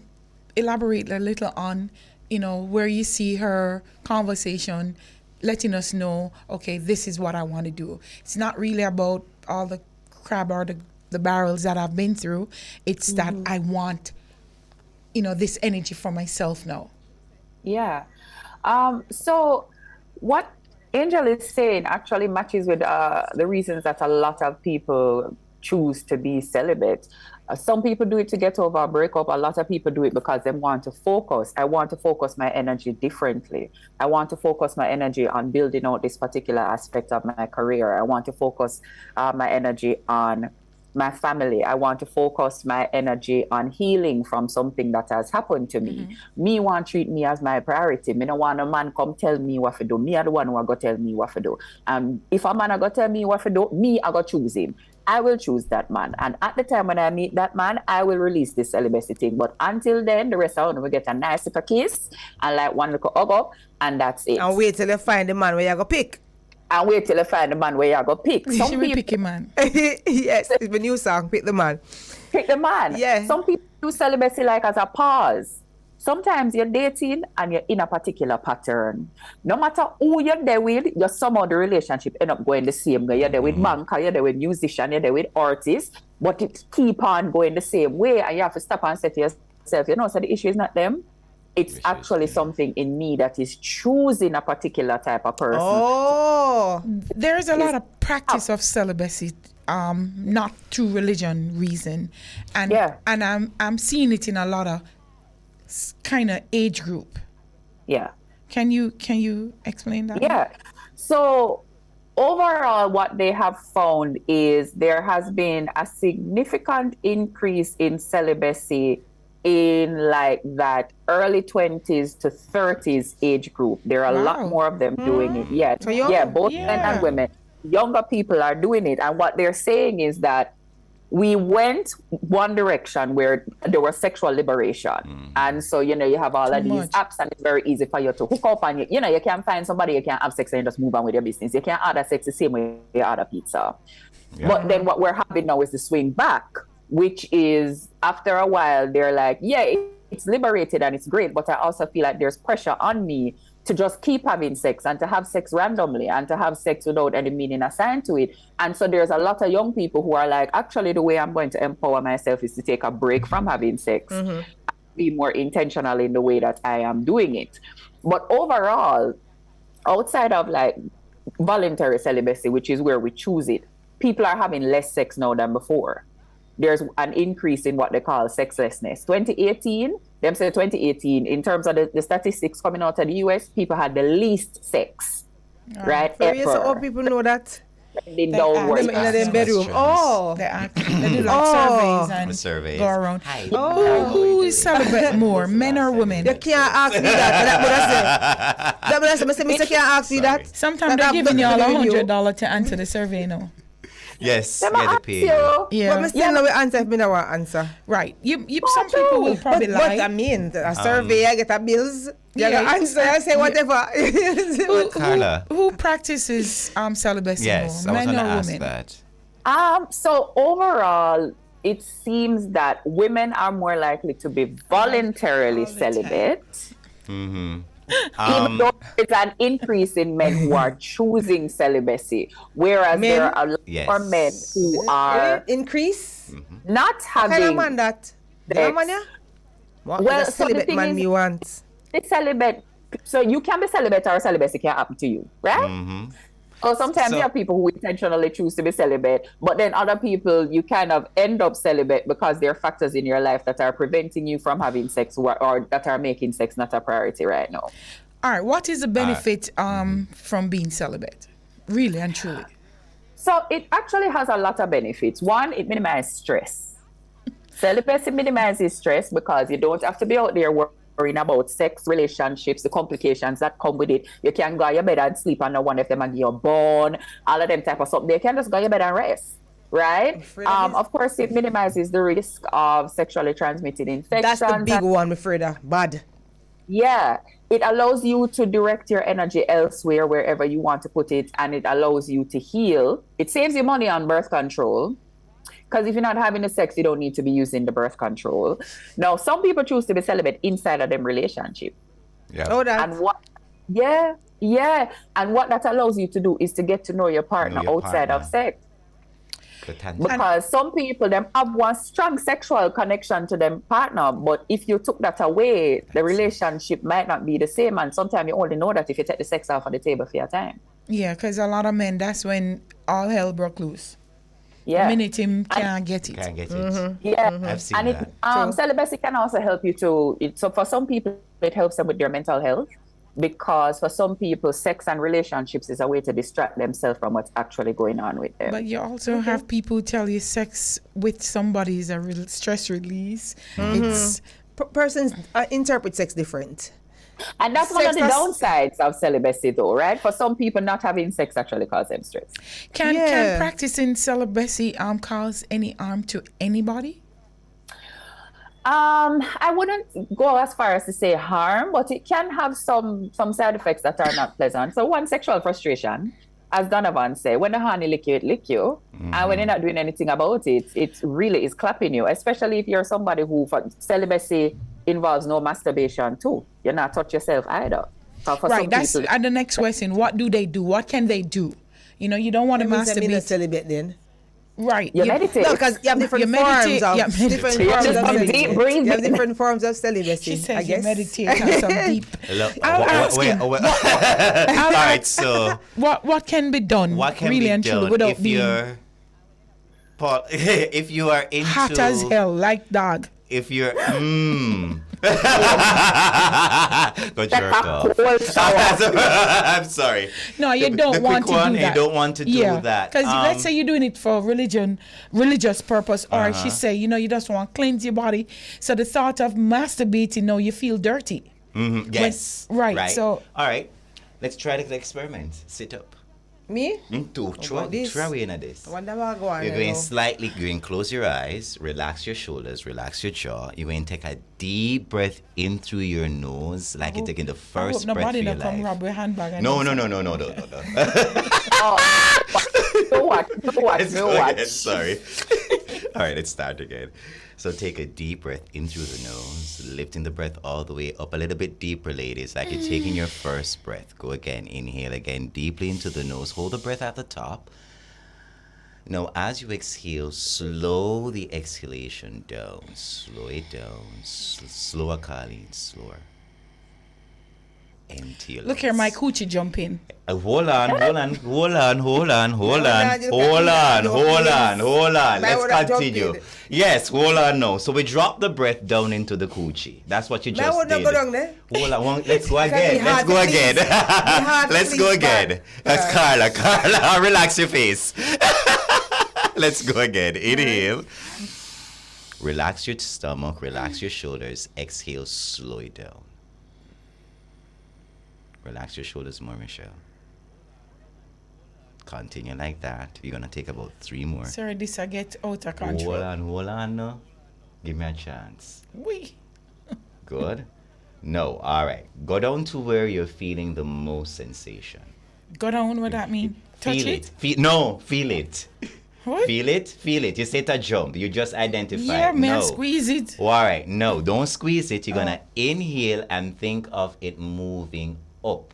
elaborate a little on, you know, where you see her conversation, letting us know, okay, this is what I want to do. It's not really about all the crab or the barrels that I've been through. It's that I want, you know, this energy for myself now. Yeah. So what Angel is saying actually matches with the reasons that a lot of people choose to be celibate. Some people do it to get over a breakup. A lot of people do it because they want to focus. I want to focus my energy differently. I want to focus my energy on building out this particular aspect of my career. I want to focus my energy on my family. I want to focus my energy on healing from something that has happened to me. Me want to treat me as my priority. Me no want a man come tell me what to do. Me are the one who are going to tell me what to do. If a man are going to tell me what to do, me are going to choose him. I will choose that man. And at the time when I meet that man, I will release this celibacy thing. But until then, the rest of them will get a nice little kiss and like one little hug up, and that's it. And wait till you find the man where you go pick. And wait till you find the man where you go pick. Some people pick a man. Yes, it's the new song, Pick the Man. Pick the man. Yeah. Some people do celibacy like as a pause. Sometimes you're dating and you're in a particular pattern. No matter who you're there with, you somehow the relationship end up going the same way. You're there with banker, you're there with musician, you're there with artists, but it keep on going the same way. And you have to stop and say to yourself, you know, so the issue is not them. It's actually something in me that is choosing a particular type of person. Oh. There's a lot of practice of celibacy, not through religion reason. And and I'm seeing it in a lot of kind of age group. Yeah. Can you explain that? Yeah. So overall, what they have found is there has been a significant increase in celibacy in like that early 20s to 30s age group. There are a lot more of them doing it. Yeah. So both men and women. Younger people are doing it. And what they're saying is that we went one direction where there was sexual liberation. And so, you know, you have all of these apps and it's very easy for you to hook up and, you know, you can find somebody, you can have sex and you just move on with your business. You can't order sex the same way you order pizza. Yeah. But then what we're having now is the swing back, which is after a while, they're like, yeah, it's liberated and it's great. But I also feel like there's pressure on me to just keep having sex and to have sex randomly and to have sex without any meaning assigned to it. And so there's a lot of young people who are like, actually, the way I'm going to empower myself is to take a break from having sex, and be more intentional in the way that I am doing it. But overall, outside of like voluntary celibacy, which is where we choose it, people are having less sex now than before. There's an increase in what they call sexlessness. 2018, in terms of the statistics coming out of the US, people had the least sex, right? For you, so all people know that? trending They downwards. Them in ask them us bedroom. questions. Oh. They do like surveys and Surveys. go around. Hi. Who is celibate more, men or women? You can't ask me that. That what I say. That what I say. Mr. can't ask me that. Sometimes they're That giving you all giving you. $100 to answer the survey, no? Yes, Them yeah, they ask pay. you. Yeah. But me still know the answer if me no want answer. Right. Some people will probably But lie. I mean, a survey, I get a bills. You Yeah, go answer, I say whatever. Carla. Who practices celibacy Yes, more, I was men going to or ask women? that. So overall, it seems that women are more likely to be voluntarily all the time. celibate. Mm-hmm. Even though there's an increase in men who are choosing celibacy, whereas Men? there are a lot Yes. more men who are Increase? not What kind of having man that? The man, yeah? What Well, the so the celibate thing man is- me want? the celibate. So you can be celibate or celibacy can happen to you, right? Mm-hmm. Or sometimes So- there are people who intentionally choose to be celibate, but then other people you kind of end up celibate because there are factors in your life that are preventing you from having sex or that are making sex not a priority right now. All right. What is the benefit from being celibate? Really and truly. So it actually has a lot of benefits. One, it minimizes stress. Celibacy minimizes stress because you don't have to be out there worrying about sex, relationships, the complications that come with it. You can go to your bed and sleep and no one of them and you're born, all of them type of stuff. They can just go to your bed and rest, right? Of course, it minimizes the risk of sexually transmitted infections. That's the big one, I'm afraid of. Bad. Yeah, it allows you to direct your energy elsewhere, wherever you want to put it, and it allows you to heal. It saves you money on birth control, because if you're not having the sex, you don't need to be using the birth control. Now, some people choose to be celibate inside of them relationship. Yeah. Oh, that. And and what that allows you to do is to get to know your partner your outside partner. of sex. Pretend. Because some people them have one strong sexual connection to them partner, but if you took that away, the relationship might not be the same. And sometimes you only know that if you take the sex off of the table for your time. Yeah, because a lot of men, that's when all hell broke loose. Yeah. The minute him can't get it. Can't get it. Yeah. I've seen And that. celibacy can also help you so for some people, it helps them with their mental health. Because for some people, sex and relationships is a way to distract themselves from what's actually going on with them. But you also have people who tell you sex with somebody is a real stress release. It's Persons interpret sex different. And that's one of the Sex downsides of celibacy, though, right? For some people, not having sex actually causes them stress. can Yeah. practicing celibacy cause any harm to anybody? I wouldn't go as far as to say harm, but it can have some side effects that are not pleasant. So one, sexual frustration, as Donovan said, when the honey lick you, it lick you. And when you're not doing anything about it, it really is clapping you, especially if you're somebody who, for celibacy involves no masturbation too. You're not touch yourself either. For Right, some that's people, the next question. What do they do? What can they do? You know, you don't want to That means I'm in a masturbate. celibate then. Right. you meditate. No, because you have different You forms meditate, of yeah, different meditate. forms Just of some celibacy. deep breathing. You have different forms of celibacy. She I says you guess. meditate on some deep. Look, I'll ask him. all right, so What can be done? what can really be and truly done without if being you're Paul, if you are into hot as hell, like dog? if you're go jerk off. Cold shower. I'm sorry. No, you The don't want quick to one, do that. you don't want to do that. Because let's say you're doing it for religious purpose, or she say, you know, you just want to cleanse your body. So the thought of masturbating, no, you feel dirty. Yes. right, so- all right. Let's try the experiment. Sit up. Me? Try this? in this. I wonder what go on. You're you going know. slightly, you're going to close your eyes, relax your shoulders, relax your jaw. You're going to take a deep breath in through your nose, like you're taking the I first hope breath nobody of your don't come life. rob your handbag. And No. do something. No. No watch. Sorry. All right, let's start again. So take a deep breath in through the nose, lifting the breath all the way up a little bit deeper, ladies, like you're taking your first breath. Go again, inhale again deeply into the nose. Hold the breath at the top. Now, as you exhale, slow the exhalation down. Slow it down. Slower, Carlene, slower. empty your Look here, lungs. my coochie jumping. Hold on. Let's woulda continue. jumped Yes, hold on now. So we drop the breath down into the coochie. That's what you I just would not did. go down there. Hold on, let's go Because again. the heart Let's go please, again. man. That's Carla, relax your face. Let's go again. Inhale. Relax your stomach, relax your shoulders. Exhale, slow it down. Relax your shoulders more, Michelle. Continue like that. You're going to take about 3 more. Sorry, this I get out of control. Hold on now. Give me a chance. We. Good. No, all right. Go down to where you're feeling the most sensation. Go down, what that mean? Touch Feel it? Feel it. What? Feel it. You said a jump. You just identify. Yeah, may I No. squeeze it? All right. No, don't squeeze it. You're going to inhale and think of it moving up.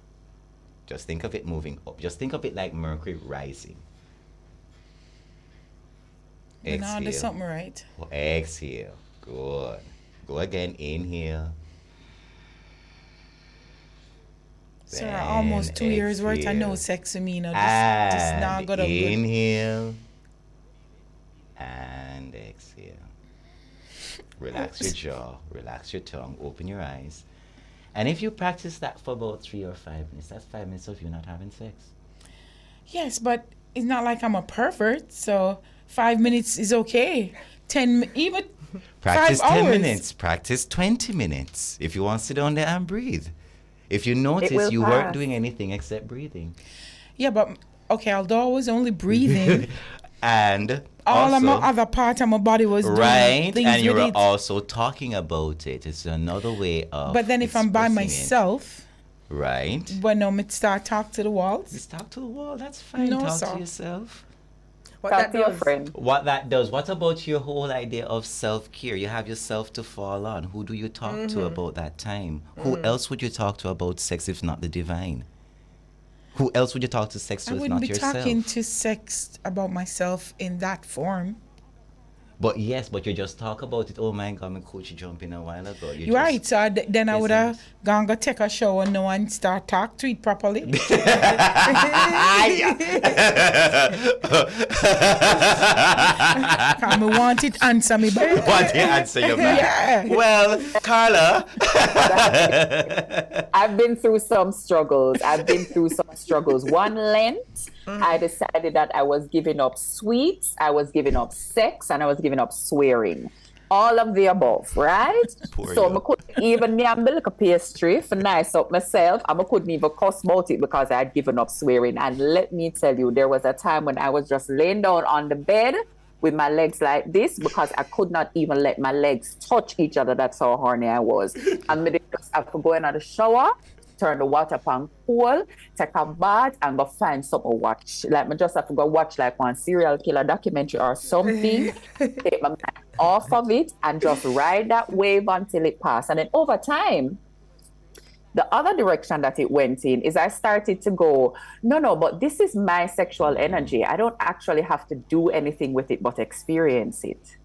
Just think of it moving up. Just think of it like Mercury rising. You know, there's something right. Exhale. Good. Go again. Inhale. Sir, Then almost 2 years worth of exhale. no sex with me. No, just now got up good. Inhale. And exhale. Relax your jaw. Relax your tongue. Open your eyes. And if you practice that for about 3 or 5 minutes, that's 5 minutes of you not having sex. Yes, but it's not like I'm a pervert, so 5 minutes is okay. 10, even Practice 5 10 hours. minutes. Practice 20 minutes. If you want to sit down there and breathe. If you notice will you weren't pass. doing anything except breathing. Yeah, but okay, although I was only breathing, And all of my also, other part of my body was doing right, things and you with were it. also talking about it. It's another way of But then if I'm by expressing it. myself, Right. when I start talk to the walls, Just talk to the wall. That's fine. No, talk sir. to yourself. What Talk that to your does. friend. What that does. What about your whole idea of self-care? You have yourself to fall on. Who do you talk to about that time? Who else would you talk to about sex if not the divine? Who else would you talk to sex to I if wouldn't not be yourself? talking to sex about myself in that form. But yes, but you just talk about it. Oh my God, my coach jumping a while ago. You You're right. So then I Yes, would have yes. gone go take a shower now and start talk to it properly. Come me want it answer me back. What the answer you back? Yeah. Well, Carla. I've been through some struggles. One Lent, I decided that I was giving up sweets, I was giving up sex, and I was giving up swearing. All of the above, right? Poor So you. I couldn't even me and like a pastry for nice up myself. I couldn't even cuss about it because I had given up swearing. And let me tell you, there was a time when I was just laying down on the bed with my legs like this because I could not even let my legs touch each other. That's how horny I was. And I just have to go in the shower, turn the water upon cool, take a bath, and go find something to watch. Like, I just have to go watch like one serial killer documentary or something, take my mind off of it, and just ride that wave until it passes. And then over time, the other direction that it went in is I started to go, no, but this is my sexual energy. I don't actually have to do anything with it but experience it.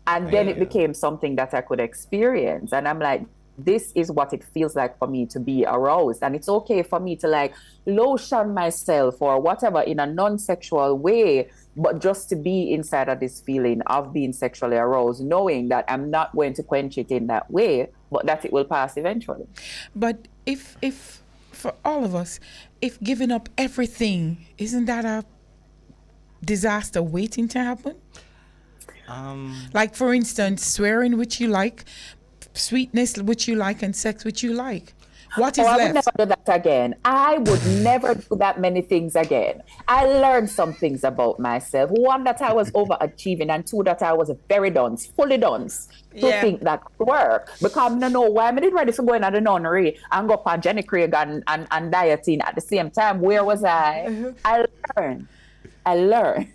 And then it Yeah. became something that I could experience. And I'm like, this is what it feels like for me to be aroused. And it's okay for me to like lotion myself or whatever in a non-sexual way, but just to be inside of this feeling of being sexually aroused, knowing that I'm not going to quench it in that way, but that it will pass eventually. But if for all of us, if giving up everything, isn't that a disaster waiting to happen? Like, for instance, swearing which you like, sweetness which you like, and sex which you like. What is I would left? never do that again. I would never do that many things again. I learned some things about myself. One, that I was overachieving, and two, that I was very dunce, fully dunce to Yeah. think that could work. Because I don't know why I did ready for going to the nunnery and go up on Jenny Craig and dieting at the same time. Where was I? I learned.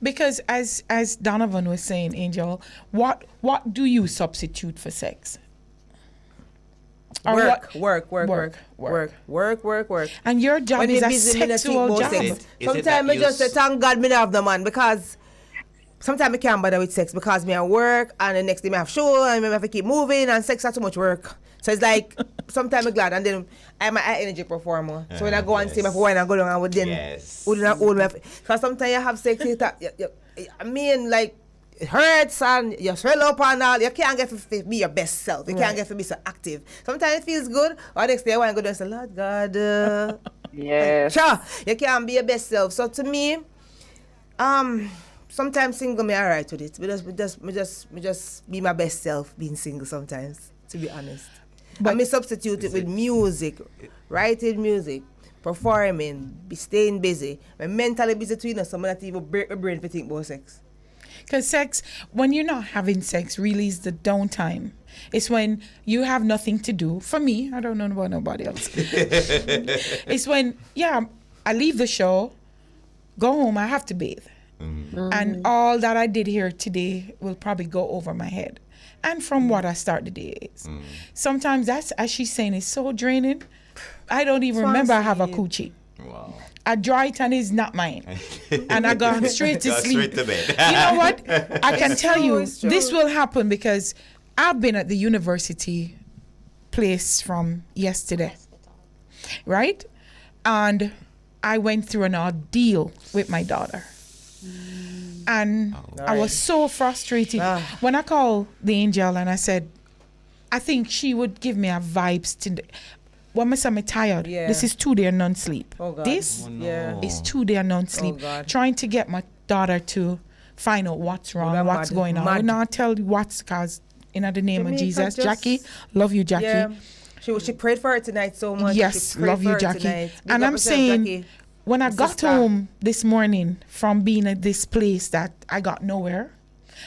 Because as Donovan was saying, Angel, what do you substitute for sex? Or Work. And your job When is you're a busy, me not think sexual about job. sex. Is it Sometimes that I you just say, thank God me not have no man, because sometimes I can't bother with sex because me at work and the next day I have show and I have to keep moving and sex is too much work. So it's like, sometimes I'm glad, and then I'm a high energy performer. So when I go and see my phone, I go down and would then, wouldn't hold my, because sometimes you have sex, I mean, like, it hurts and you swell up and all. You can't get to be your best self. You can't get to be so active. Sometimes it feels good, or next day I want to go down and say, Lord God, Yes. sure, you can't be your best self. So to me, sometimes single me alright with it. Me just be my best self being single sometimes, to be honest. But me substitute it with music, writing music, performing, staying busy. I'm mentally busy too, so I'm not even break my brain to think about sex. Because sex, when you're not having sex, really is the downtime. It's when you have nothing to do. For me, I don't know about nobody else. It's when, I leave the show, go home, I have to bathe. And all that I did here today will probably go over my head. And from what I start the day is. Sometimes that's, as she's saying, it's so draining. I don't even remember I have a coochie. Wow. A dry tan is not mine. And I go straight to sleep. Straight to bed. You know what? I can tell you, it's true. this will happen because I've been at the university place from yesterday. Right? And I went through an ordeal with my daughter. And I was so frustrated. When I called the angel and I said, I think she would give me a vibes to... When I say I'm tired, this is 2 day non-sleep. Oh God. This no. is 2 day non-sleep. Oh God. Trying to get my daughter to find out what's wrong, I'm what's mad. going on. I will Mad. not tell you what's, because in the name of Jamaica Jesus, just- Jackie, love you, Jackie. Yeah. She prayed for her tonight so much. Yes, She prayed love for you, her Jackie. tonight. Big And up I'm yourself, saying, Jackie. when I got sister. home this morning from being at this place that I got nowhere,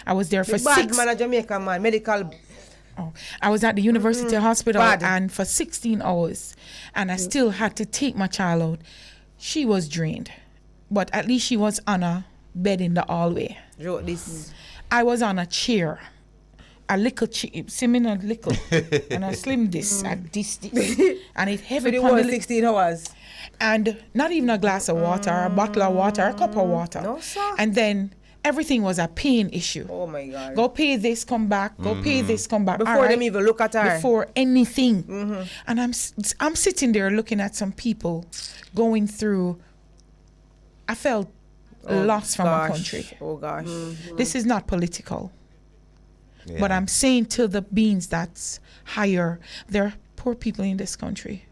I was there for The bad 6 man, a Jamaican man, medical. Oh, I was at the university hospital Bad. and for 16 hours, and I still had to take my child out. She was drained, but at least she was on a bed in the hallway. Wrote this. I was on a chair, a little chair, similar little, and I slim this, this, and it For heavy the upon whole the 16 hours. and not even a glass of water, a bottle of water, a cup of water. No, sir. And then everything was a pain issue. Oh my God. Go pay this, come back. Go pay this, come back. Before All right. them even look at her. Before anything. And I'm sitting there looking at some people going through. I felt lost from our country. Oh gosh. This is not political. But I'm saying to the beings that's higher, there are poor people in this country.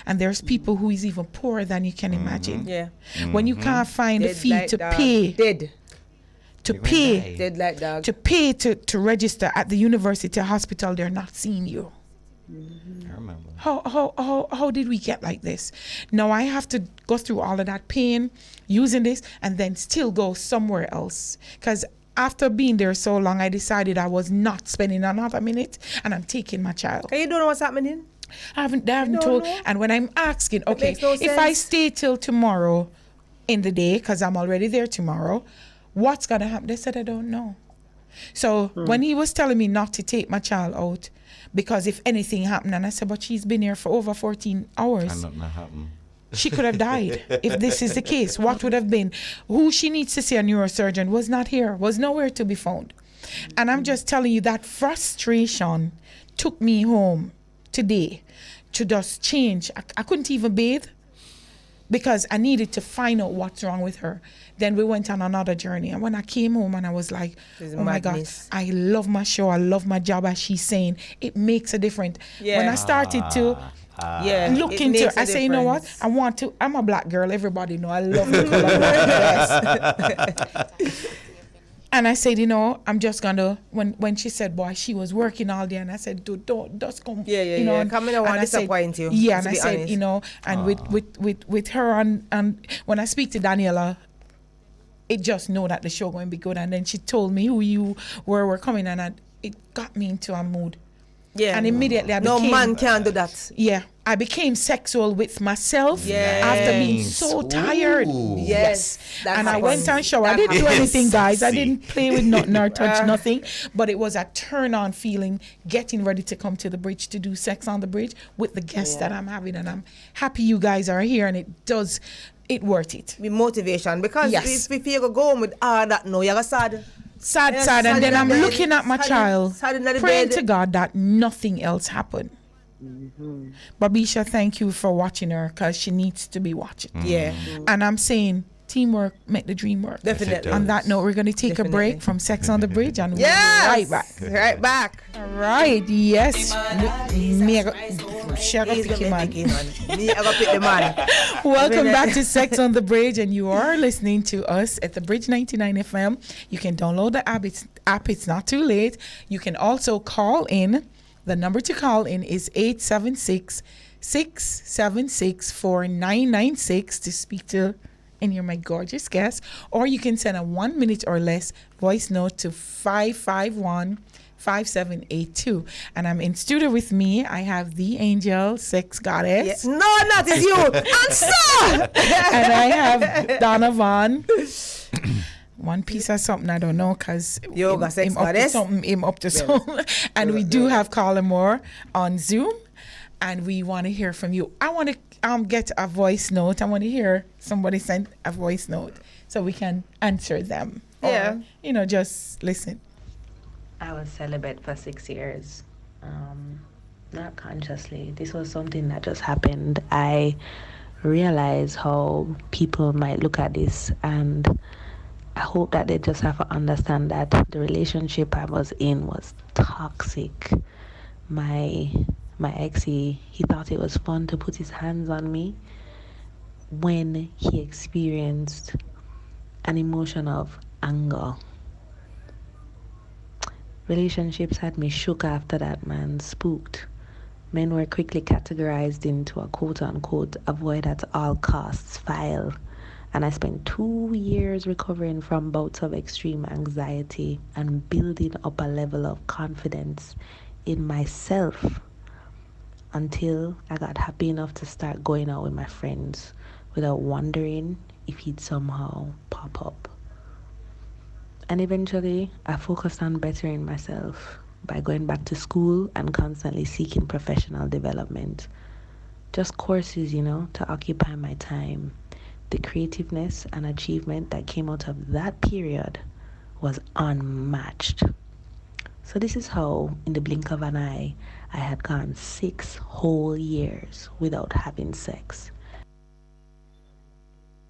And there's people who is even poorer than you can imagine. Yeah. When you can't find the Dead fee like to dog. pay, Dead. to They pay, went Dead like dog. to pay to register at the university hospital, they're not seeing you. I remember. How did we get like this? Now I have to go through all of that pain using this and then still go somewhere else. Because after being there so long, I decided I was not spending another minute and I'm taking my child. Hey, you don't know what's happening? I haven't don't told. know? And when I'm asking, okay, makes no if I sense. stay till tomorrow in the day, because I'm already there tomorrow, what's going to happen? They said, I don't know. So when he was telling me not to take my child out, because if anything happened, and I said, but she's been here for over 14 hours. And nothing happened. She could have died if this is the case. What would have been? Who she needs to see a neurosurgeon was not here, was nowhere to be found. And I'm just telling you that frustration took me home today to just change. I couldn't even bathe because I needed to find out what's wrong with her. Then we went on another journey. And when I came home and I was like, This is oh my God, madness. I love my show. I love my job, as she's saying. It makes a difference. Yeah. When I started to Yeah. look it into makes it, a I say, you know what? difference. I want to, I'm a black girl. Everybody know I love the color black. Yes. And I said, you know, I'm just gonna, when she said, boy, she was working all day, and I said, dude, don't, just come. Yeah, yeah, you know, yeah. and- Come in, I and want to said- disappoint you, Yeah, to and I be said, honest. you know, and with her and when I speak to Daniela, it just know that the show going to be good. And then she told me who you were coming, and it got me into a mood. Yeah. And immediately I no became, man can do that. yeah, I became sexual with myself Yes. after being so tired. Ooh. Yes. that And I happens. went and showered. I That didn't do happens. anything, guys. I See. didn't play with nothing or touch nothing. But it was a turn on feeling, getting ready to come to the bridge to do sex on the bridge with the guests that I'm having. And I'm happy you guys are here, and it worth it. With motivation. Because Yes. if you go home with all that, no, you're sad. Sad, Yeah, sad. And sad then in I'm the bed, looking at my sad in- child, sad in the praying bed. to God that nothing else happened. Babisha, thank you for watching her because she needs to be watching. Yeah. And I'm saying teamwork make the dream work. Definitely. On that note, we're going to take a break Definitely. from Sex on the Bridge and we'll Yes! be right back. Right back. All right, yes. Welcome back to Sex on the Bridge, and you are listening to us at the Bridge 99 FM. You can download the app. It's not too late. You can also call in. The number to call in is 876-676-4996 to speak to any of my gorgeous guests, or you can send a 1 minute or less voice note to 551-5782. And I'm in studio with me. I have the angel, sex goddess. No, not is you. Answer. And I have Donovan. One piece of something I don't know because Yoga sex goddess. Him up to something. And we do have Carla Moore on Zoom, and we want to hear from you. I want to get a voice note. I want to hear somebody send a voice note so we can answer them. Yeah. Or, just listen. I was celibate for 6 years. Not consciously. This was something that just happened. I realized how people might look at this, and I hope that they just have to understand that the relationship I was in was toxic. My ex, he thought it was fun to put his hands on me when he experienced an emotion of anger. Relationships had me shook after that, man, spooked. Men were quickly categorized into a quote-unquote avoid at all costs file. And I spent 2 years recovering from bouts of extreme anxiety and building up a level of confidence in myself until I got happy enough to start going out with my friends without wondering if he'd somehow pop up. And eventually, I focused on bettering myself by going back to school and constantly seeking professional development. Just courses, to occupy my time. The creativeness and achievement that came out of that period was unmatched. So this is how, in the blink of an eye, I had gone 6 whole years without having sex.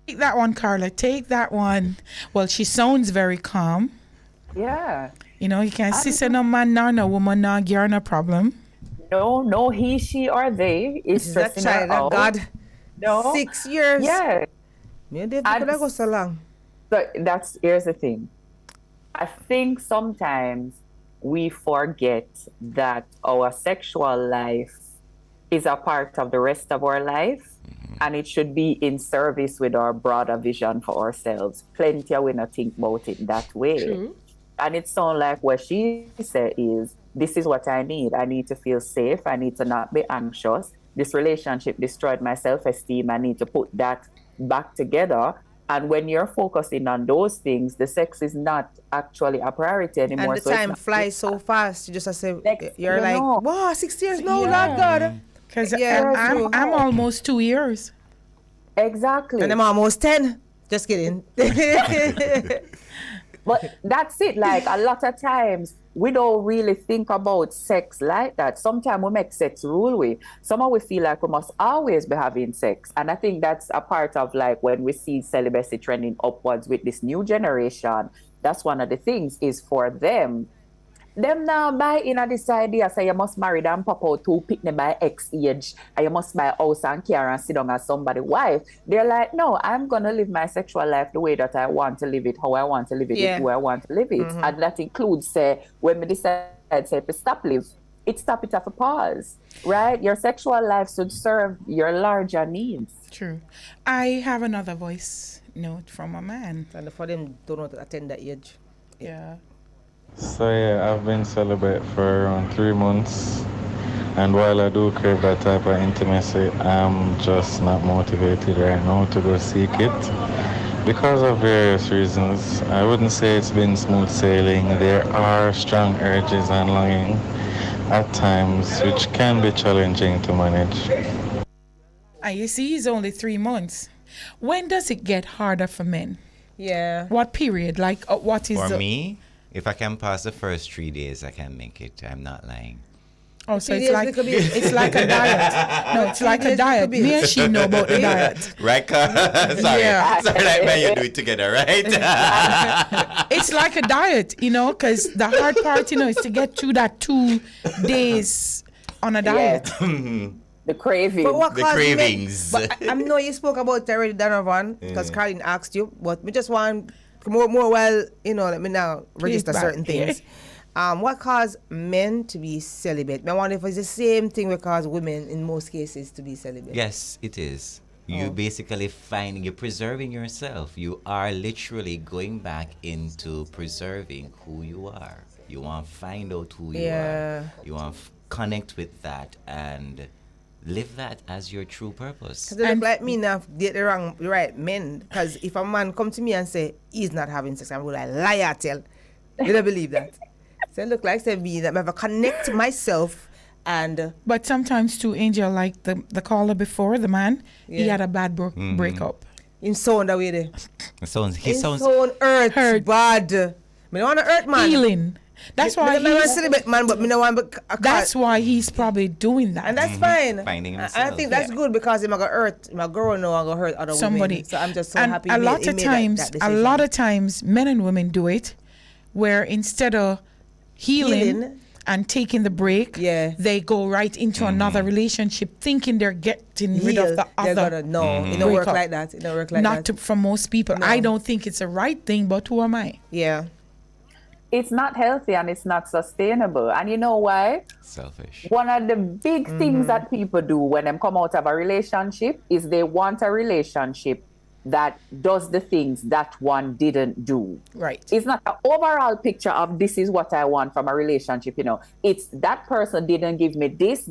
Take that one, Carla. Take that one. Well, she sounds very calm. Yeah. You can't see no man nor no woman nor girl no problem. No, he, she, or they is stressing her out. God. No. 6 years. Yeah. Maybe could go so long. So here's the thing. I think sometimes we forget that our sexual life is a part of the rest of our life, and it should be in service with our broader vision for ourselves. Plenty of we not think about it that way. True. And it sounds like what she said is, this is what I need. I need to feel safe. I need to not be anxious. This relationship destroyed my self-esteem. I need to put that back together. And when you're focusing on those things, the sex is not actually a priority anymore. And the time flies so fast. You just have to say, you're like, know. wow, 6 years? No, Yeah. Lord God. Because Yeah, I'm almost 2 years. Exactly. And I'm almost 10. Just kidding. But that's it. Like, a lot of times, we don't really think about sex like that. Sometimes we make sex rule we. Somehow we feel like we must always be having sex. And I think that's a part of, like, when we see celibacy trending upwards with this new generation, that's one of the things is for them now buy in this idea, say you must marry them pop out to pick them by X age, and you must buy a house and car and sit down as somebody's wife. They're like, no, I'm gonna live my sexual life the way that I want to live it, how I want to live it, who I want to live it. And that includes, say, when we decide, say, to stop live, stop it off a pause, right? Your sexual life should serve your larger needs. True. I have another voice note from a man. And for them, don't attend that age. Yeah. So yeah, I've been celibate for around 3 months, and while I do crave that type of intimacy, I'm just not motivated right now to go seek it because of various reasons. I wouldn't say it's been smooth sailing. There are strong urges and longing at times which can be challenging to manage. And you see, it's only 3 months. When does it get harder for men? Yeah. What period? Like, what is For me, if I can pass the first 3 days, I can make it. I'm not lying. Oh, so 15 it's days like little bit. it's like a diet. No, it's like a days diet. little bit. Me and she know about the diet. Right, sorry. Yeah. Sorry, like man, you do it together, right? It's like a diet, because the hard part, is to get through that 2 days on a diet. The craving. But what The caused men- cravings. But I know you spoke about it already, Donovan, because Carlene asked you. But we just want more well, let me now register back, certain yeah. things. What caused men to be celibate? I wonder if it's the same thing that caused women in most cases to be celibate. Yes, it is. You basically you're preserving yourself. You are literally going back into preserving who you are. You want to find out who you are. You want to connect with that and live that as your true purpose. Because they look like me now, date the right men. Because if a man come to me and say he's not having sex, I'm going to lie, tell. They don't believe that. So it look like say me that I have to connect myself and But sometimes too, Angel, like the caller before, the man, he had a bad breakup. in sound away there. He sounds sound hurt bad. Me don't want to hurt man. Healing. That's why me don't want to he's. celibate man, but me don't want to That's why he's probably doing that. and that's fine. Finding I himself. think that's good because him I got hurt. My girl know I got hurt other Somebody. women. So I'm just so and happy. a he lot made of that times, decision. men and women do it, where instead of healing and taking the break, they go right into another relationship, thinking they're getting rid of the They're other. gonna, no, it don't work breakup. like that. It don't work like Not that. for most people. No. I don't think it's a right thing, but who am I? Yeah. It's not healthy and it's not sustainable. And you know why? selfish. One of the big things that people do when they come out of a relationship is they want a relationship that does the things that one didn't do. Right. It's not an overall picture of this is what I want from a relationship, It's that person didn't give me this,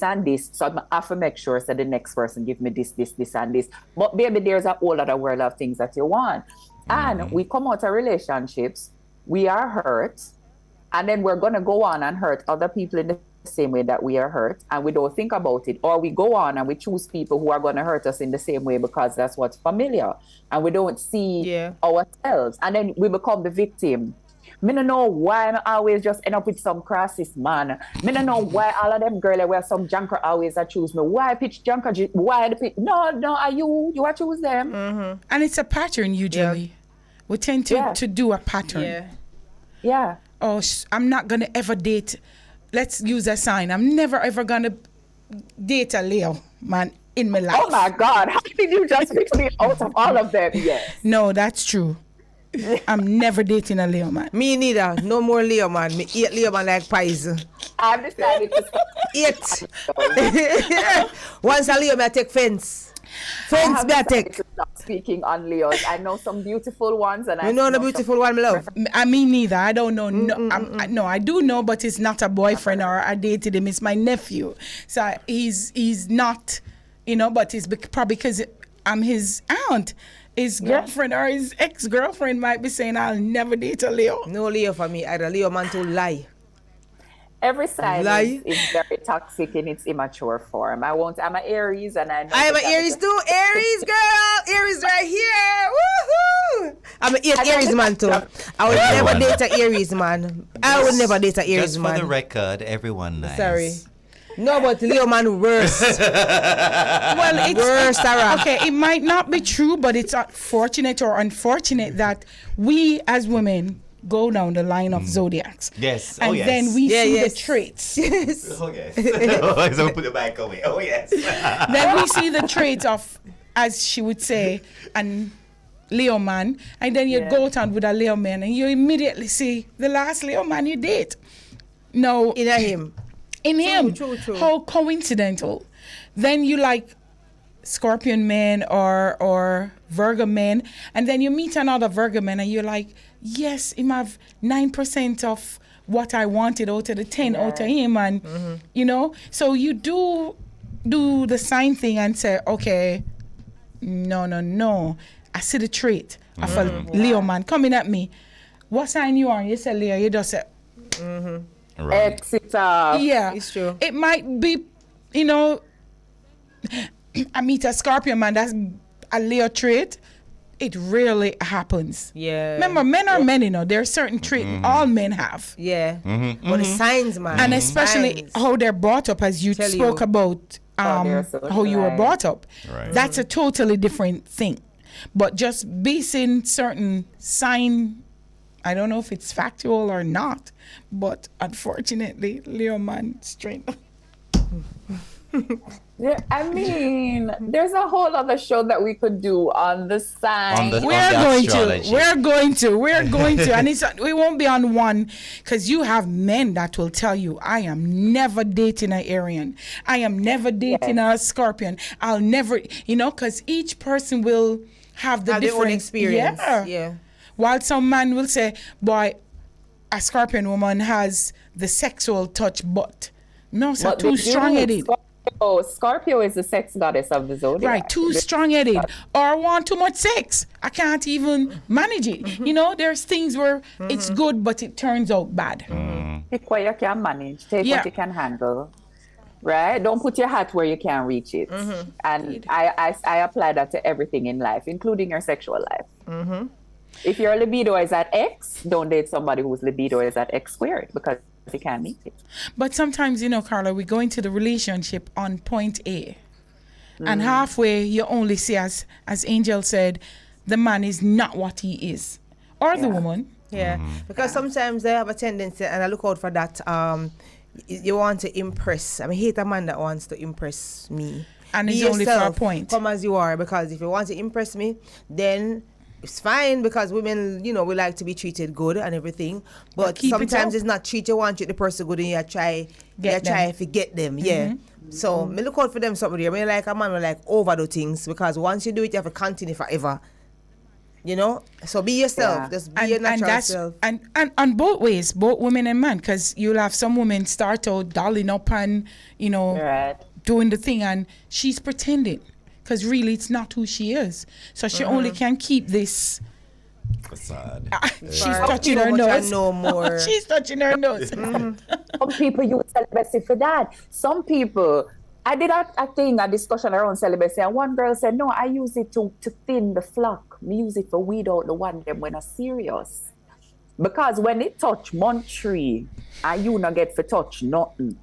and this. So I have to make sure that the next person give me this, and this. But baby, there's a whole other world of things that you want. And we come out of relationships, we are hurt, and then we're going to go on and hurt other people in the same way that we are hurt, and we don't think about it. Or we go on and we choose people who are going to hurt us in the same way because that's what's familiar, and we don't see ourselves, and then we become the victim. Me don't know why I always just end up with some crisis, man. Me don't know why all of them girls where some junker always choose me. Why pitch junker? Why the pitch? No, are you are choose them? And it's a pattern usually. We tend to do a pattern. Yeah. Oh, I'm not going to ever date. Let's use a sign. I'm never ever going to date a Leo man in my life. Oh my God. How did you just pick me out of all of them? Yes. No, that's true. I'm never dating a Leo man. Me neither. No more Leo man. Me eat Leo man like pies. I've decided to Eat. Once a Leo, me I take fence. Fence me I take. to stop speaking on Leos. I know some beautiful ones, and You know the beautiful one, me love. I mean, neither. I don't know. No, I do know, but it's not a boyfriend or I dated him. It's my nephew. So he's not, but it's probably because I'm his aunt. His girlfriend or his ex-girlfriend might be saying, I'll never date a Leo. No Leo for me. Either Leo man to lie. Every side is very toxic in its immature form. I'm an Aries, and I know I am an Aries too. Aries girl. Aries right here. Woohoo! I'm an Aries man too. I would never date an Aries man. I would never date an Aries Just man. for the record, everyone nice. Sorry. No, but Leo man worse. Well, it's Worse, Sarah. okay. It might not be true, but it's fortunate or unfortunate that we as women go down the line of zodiacs. Yes. And then we see the traits. Oh yes. So put the mic away. Oh yes. Then we see the traits of, as she would say, an Leo man, and then you go down with a Leo man, and you immediately see the last Leo man you date. No, In him. in him. True. How coincidental. Then you like Scorpion man or Virgo man, and then you meet another Virgo man, and you're like, yes, him have 9% of what I wanted out of the 10 out of him, and so you do the sign thing and say, okay, no, I see the trait of a Leo man coming at me. What sign you are? You say Leo. You just say, Exeter. yeah, It's true. It might be, I meet a Scorpion man, that's a Leo trait. it rarely happens. Yeah. Remember, men are men, you know. There are certain traits all men have. Yeah. But the signs, man. And especially Signs. how they're brought up, as you Tell spoke you. about How they're how you were socialized. brought up. Right. That's a totally different thing. But just basing certain sign, I don't know if it's factual or not, but unfortunately, Leo man straight up. Yeah, I mean, there's a whole other show that we could do on the sign. On the- We're the going astrology. to. We're going to. And we won't be on one, because you have men that will tell you, I am never dating an Arian. I am never dating a Scorpion. I'll never, you know, because each person will have the Have their different own experience. Yeah. Yeah. While some man will say, boy, a Scorpion woman has the sexual touch, but no, so But too they do. strong-headed. Scorpio is the sex goddess of the zodiac. Right, too strong-headed, or want too much sex. I can't even manage it. You know, there's things where it's good, but it turns out bad. Pick what you can manage. Take Yeah. what you can handle. Right? Don't put your hat where you can't reach it. And I apply that to everything in life, including your sexual life. If your libido is at X, don't date somebody whose libido is at X squared, because you can't meet it. But sometimes, you know, Carla, we go into the relationship on point A, and halfway you only see, as Angel said, the man is not what he is, or the woman. Yeah, because sometimes they have a tendency, and I look out for that. You want to impress. I hate a man that wants to impress me. And Be it's only for a yourself, point. Come as you are, because if you want to impress me, then it's fine, because women, you know, we like to be treated good and everything. But keep it sometimes up. it's not treat you want to treat the person good, and you try Get them. to get them. Yeah. So me look out for them somebody. I mean, like a man will like overdo things, because once you do it, you have to continue forever. You know, so be yourself. Yeah. Just be your natural self. and on both ways, both women and men, because you'll have some women start out dolling up and, you know, Right. doing the thing, and she's pretending, because really it's not who she is. So she only can keep this. Facade. She's Sorry. touching Too her much I nose. know more. She's touching her nose. Some people use celibacy for that. Some people, I did a discussion around celibacy, and one girl said, no, I use it to thin the flock. Me use it for weed out the one them when are serious. Because when it touch month 3, and you not get for touch nothing,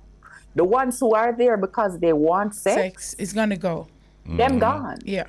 the ones who are there because they want Sex is gonna go. them gone. Yeah.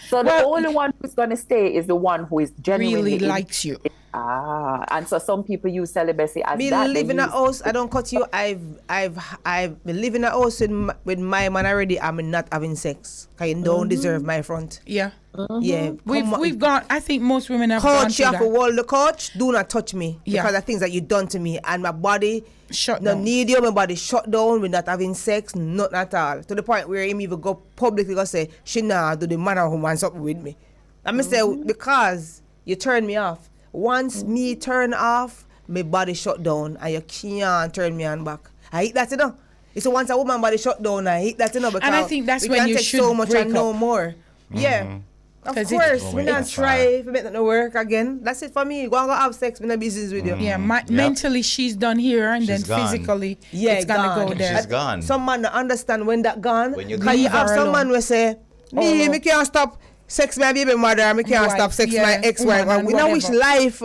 So the Well, only one who's gonna stay is the one who is genuinely Really likes you. and so some people use celibacy as Me that. live They in a use- house. I don't cut you. I've been living in a house with my man already. I'm not having sex. Cause you don't deserve my front. Yeah. Yeah, We've gone. I think most women have gone Coach, you through have to that. wall the coach. Do not touch me, Yeah. because of things that you done to me, and my body Shut no down. need you. My body shut down. We're not having sex, nothing at all. To the point where him even go publicly go say she nah do the man or woman something with me. I'm say because you turn me off. Once me turn off, my body shut down, and you can't turn me on back. I hate that, you know. It's once a woman body shut down, I hate that, you know, because I think that's we when can't you take should so much break and no up. more. Yeah. Of 'Cause course, it's- we not it's try fine. to make that no work again. That's it for me. Go and go have sex, me no business with you. Yeah, mentally she's done here, and She's then gone. physically Yeah, it's gonna gone. go there. She's gone. Some man don't understand when that gone. When you Cause you leave have her some alone. man will say, me can't stop sex my baby mother, me can't Wife, stop sex yeah, my ex-wife. woman and We know which whatever.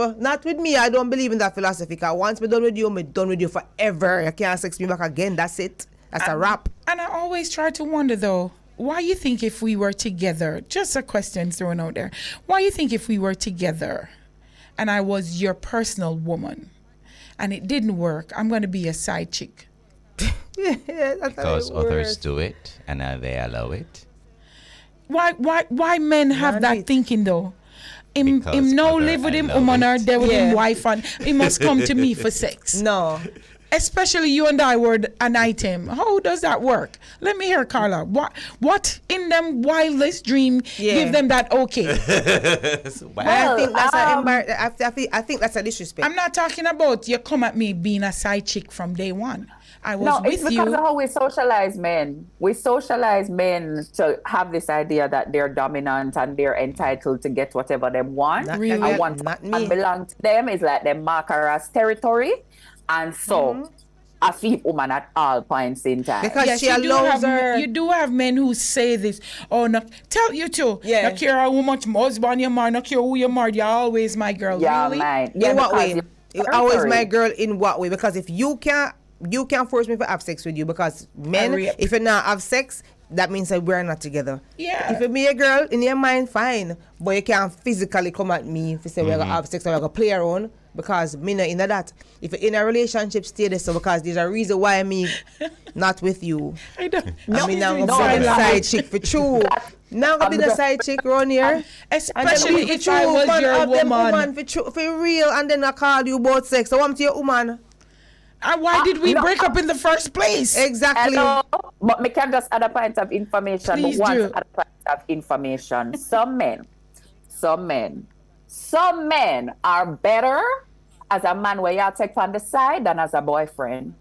life. Not with me. I don't believe in that philosophy. Cause once me done with you, me done with you forever. You can't sex me back again. That's it. That's a wrap. And I always try to wonder though, why you think if we were together, just a question thrown out there, why you think if we were together and I was your personal woman and it didn't work, I'm going to be a side chick? Yeah, that's how Because it others works. do it and they allow it. Why men have Man, that it- thinking though? Him Because no other live with him allow woman or it. there with him Yeah. wife, and he must come to me for sex. No. Especially you and I were an item. How does that work? Let me hear, Carla. What in them wildest dream Yeah. give them that okay? I think that's I think that's a disrespect. I'm not talking about you come at me being a side chick from day one. I was No, it's with because you. of how we socialize men. We socialize men to have this idea that they're dominant and they're entitled to get whatever they want. Not- Really? And not me. and belong to them is like them mark her as territory. And so a female woman at all points in time. Because Yes, she allows her. you do have men who say this. Oh, no, tell you too. Yeah. Not care how much husband you marry, not care who you marry, you're always my girl. Yeah, really? mine. In what because way? you're Always territory. my girl in what way? Because if you can't force me to have sex with you, because men, rape. if you not have sex, that means that we're not together. Yeah. If you be a girl, in your mind, fine. But you can't physically come at me if you say we're gonna have sex or we're gonna play around, because me not into that. If you're in a relationship, stay there, so because there's a reason why me not with you. I don't. I mean, I'm no, gonna be the no. side chick for true. Now I'm gonna be the side chick around here. Especially if I was your woman. For real, and then I call you about sex. So I'm to your woman. And why did we no. break up in the first place? Exactly. Hello, but me can just add a point of information. Please but do. once add a point of information. Some men are better as a man where you take on the side than as a boyfriend.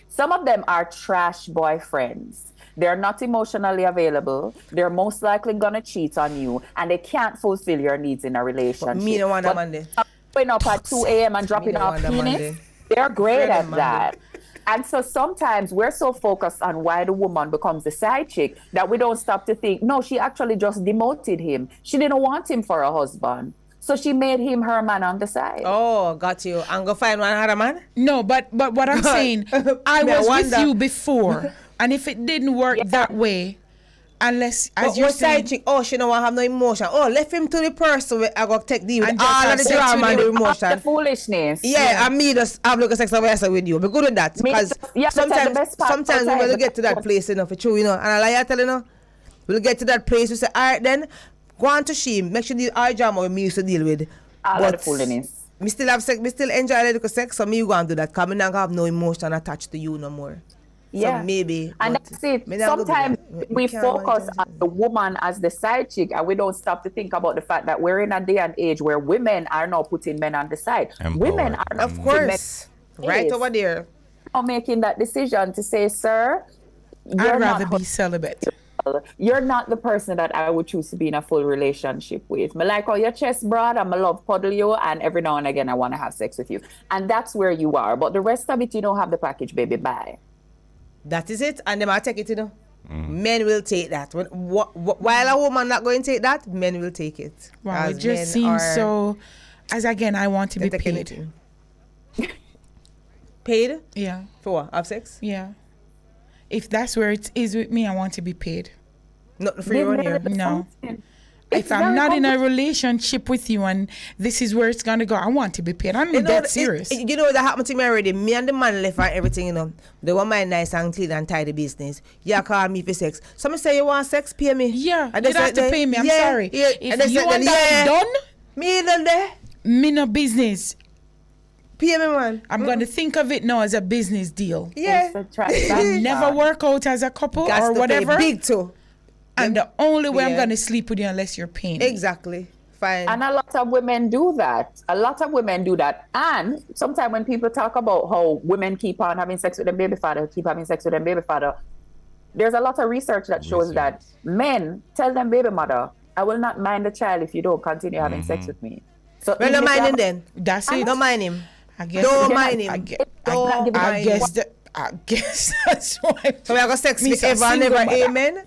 Some of them are trash boyfriends. They're not emotionally available. They're most likely gonna cheat on you, and they can't fulfill your needs in a relationship. Me no want But that man there. Going up at 2 a.m. and dropping Me no off want that man penis, there. they're great Really, at man. that. And so sometimes we're so focused on why the woman becomes the side chick that we don't stop to think, no, she actually just demoted him. She didn't want him for a husband. So she made him her man on the side. Oh, got you. And go find one other man? No, but what I'm saying, I Me, I was with wonder. you before, and if it didn't work that way, unless as But you're what saying, side chick? Oh, she don't want to have no emotion. Oh, left him to the person where I go take deal with And just all have of the sex drama with and the him. The emotion. foolishness. Yeah, and me just have look at sex over here with you. Be good with that. Me Because too. Yeah, that's the sometimes, best part sometimes we outside will the get to that back. place, for true, And I tell you, we'll get to that place. We say, all right, then, go on to she. Make sure the our drama we used to deal with. All of the foolishness. Me still have sex. Me still enjoy a little sex. So me go and do that. Because me not have no emotion attached to you no more. Yeah. So maybe. And but that's it. me not go do Sometimes that. we can't focus want on the woman as the side chick, and we don't stop to think about the fact that we're in a day and age where women are now putting men on the side. Empowered. Women are not Of putting men course. Right over there. now making that decision to say, sir, I'd you're rather not be celibate. you're not the person that I would choose to be in a full relationship with. Me like how your chest broad, and I love cuddle you, and every now and again I want to have sex with you. And that's where you are. But the rest of it, you don't have the package, baby. Bye. That is it. And them I take it, Men will take that. While a woman not going to take that, men will take it. Wow, it As just men seems are- so. As again, I want to be they take paid. anything. Paid? Yeah, For what? Have sex? yeah. If that's where it is with me, I want to be paid. Not for you on here. No. It's If I'm very not in a complicated. relationship with you and this is where it's gonna go, I want to be paid. I'm You know, dead serious. you know that happened to me already. Me and the man left and everything, They want my nice and clean and tidy business. You call me for sex. Some say you want sex, pay me. Yeah, And you they have said to they- pay me. I'm yeah, sorry. Yeah. If And they you said want then, that done, me done there. me no business. Pay me, man. I'm gonna think of it now as a business deal. Yeah. It's a transaction. Never work out as a couple Got or to pay whatever. big too. And the only way I'm Yeah. gonna sleep with you unless you're paying me. Exactly. Fine. And a lot of women do that. And sometimes when people talk about how women keep on having sex with their baby father, there's a lot of research that shows that men tell them baby mother, I will not mind the child if you don't continue having sex with me. So Well, even don't if mind him you then. That's it. Don't mind him. I guess. Don't Yeah, mind I him. guess. Don't I mind guess. him. I guess that's why. So we are going to sex Me's a forever and single ever, mother. amen.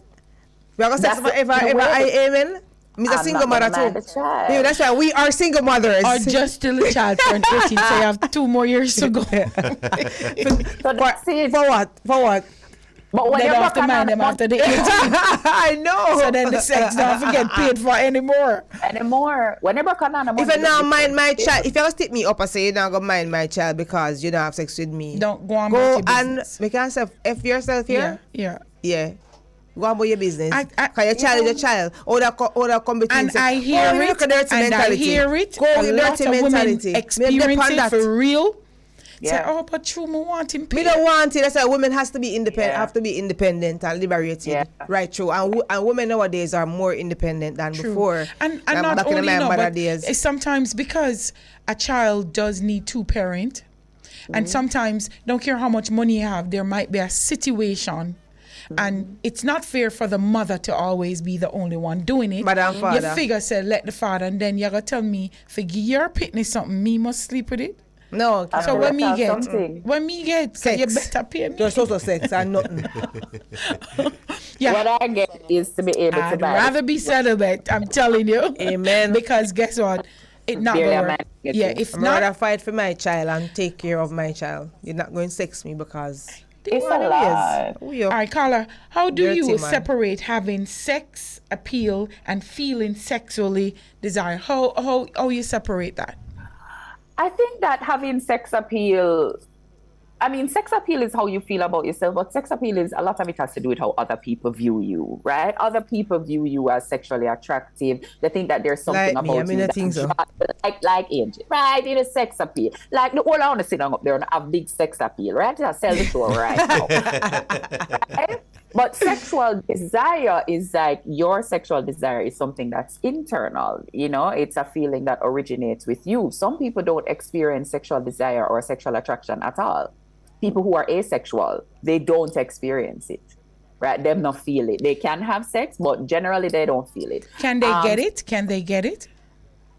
We are going to sex That's forever, the ever, way. amen. Me's a I'm single not mother gonna mind too. the child. Yeah, that's why we are single mothers. Or just still a child turn 18, so you have 2 more years to go. So that's it. For what? For what? But when They you're don't have to working mind on them after the 18, I know. so then the sex don't have to get paid for anymore. anymore, when you're working on a If you now mind my child, if you ever stick me up and say you're not going to mind my child because you don't have sex with me, Don't go on go about your and business. make yourself F yourself Yeah, here. yeah. Yeah. Go on about your business. I- Because your child is your child. Or that come between. And say, I hear you it, look at dirty and I mentality. hear it. Go A with lot dirty of women mentality. experience Me depend it that. for real. Say, Yeah. oh, but true, me want him Me paid. don't want it. That's why women has to be independent. Yeah. Have to be independent and liberated. Yeah. Right, true. And women nowadays are more independent than True. before. And Than not back in only, my mother but days. it's sometimes because a child does need 2 parent, and sometimes don't care how much money you have, there might be a situation. And it's not fair for the mother to always be the only one doing it. Mother and father. You figure, say, let the father, and then you gotta tell me, forgive your pitney something, me must sleep with it. No, I So feel when like me that's get, something. when me get, Sex. you better pay me. just also sex and nothing. Yeah. What I get is to be able to I'd buy rather be celibate, I'm telling you. Amen. Because guess what? It not Barely gonna a work. man get Yeah, to. if I'm not, rather fight for my child and take care of my child. You're not going to sex me because It's a lot. we all are. right, Carla, how do Dirty you man. separate having sex appeal and feeling sexually desired? How you separate that? I think that having sex appeal, I mean, sex appeal is how you feel about yourself, but sex appeal is a lot of it has to do with how other people view you, right? Other people view you as sexually attractive. They think that there's something Like me, about I mean, you I think so. like Angel, right? It is sex appeal. Like the whole I want to sit down up there and have big sex appeal, right? Just sell the show right now. Right? But sexual desire is like your sexual desire is something that's internal, you know, it's a feeling that originates with you. Some people don't experience sexual desire or sexual attraction at all. People who are asexual, they don't experience it, right? Them not feel it. They can have sex, but generally they don't feel it. Can they get it? Can they get it?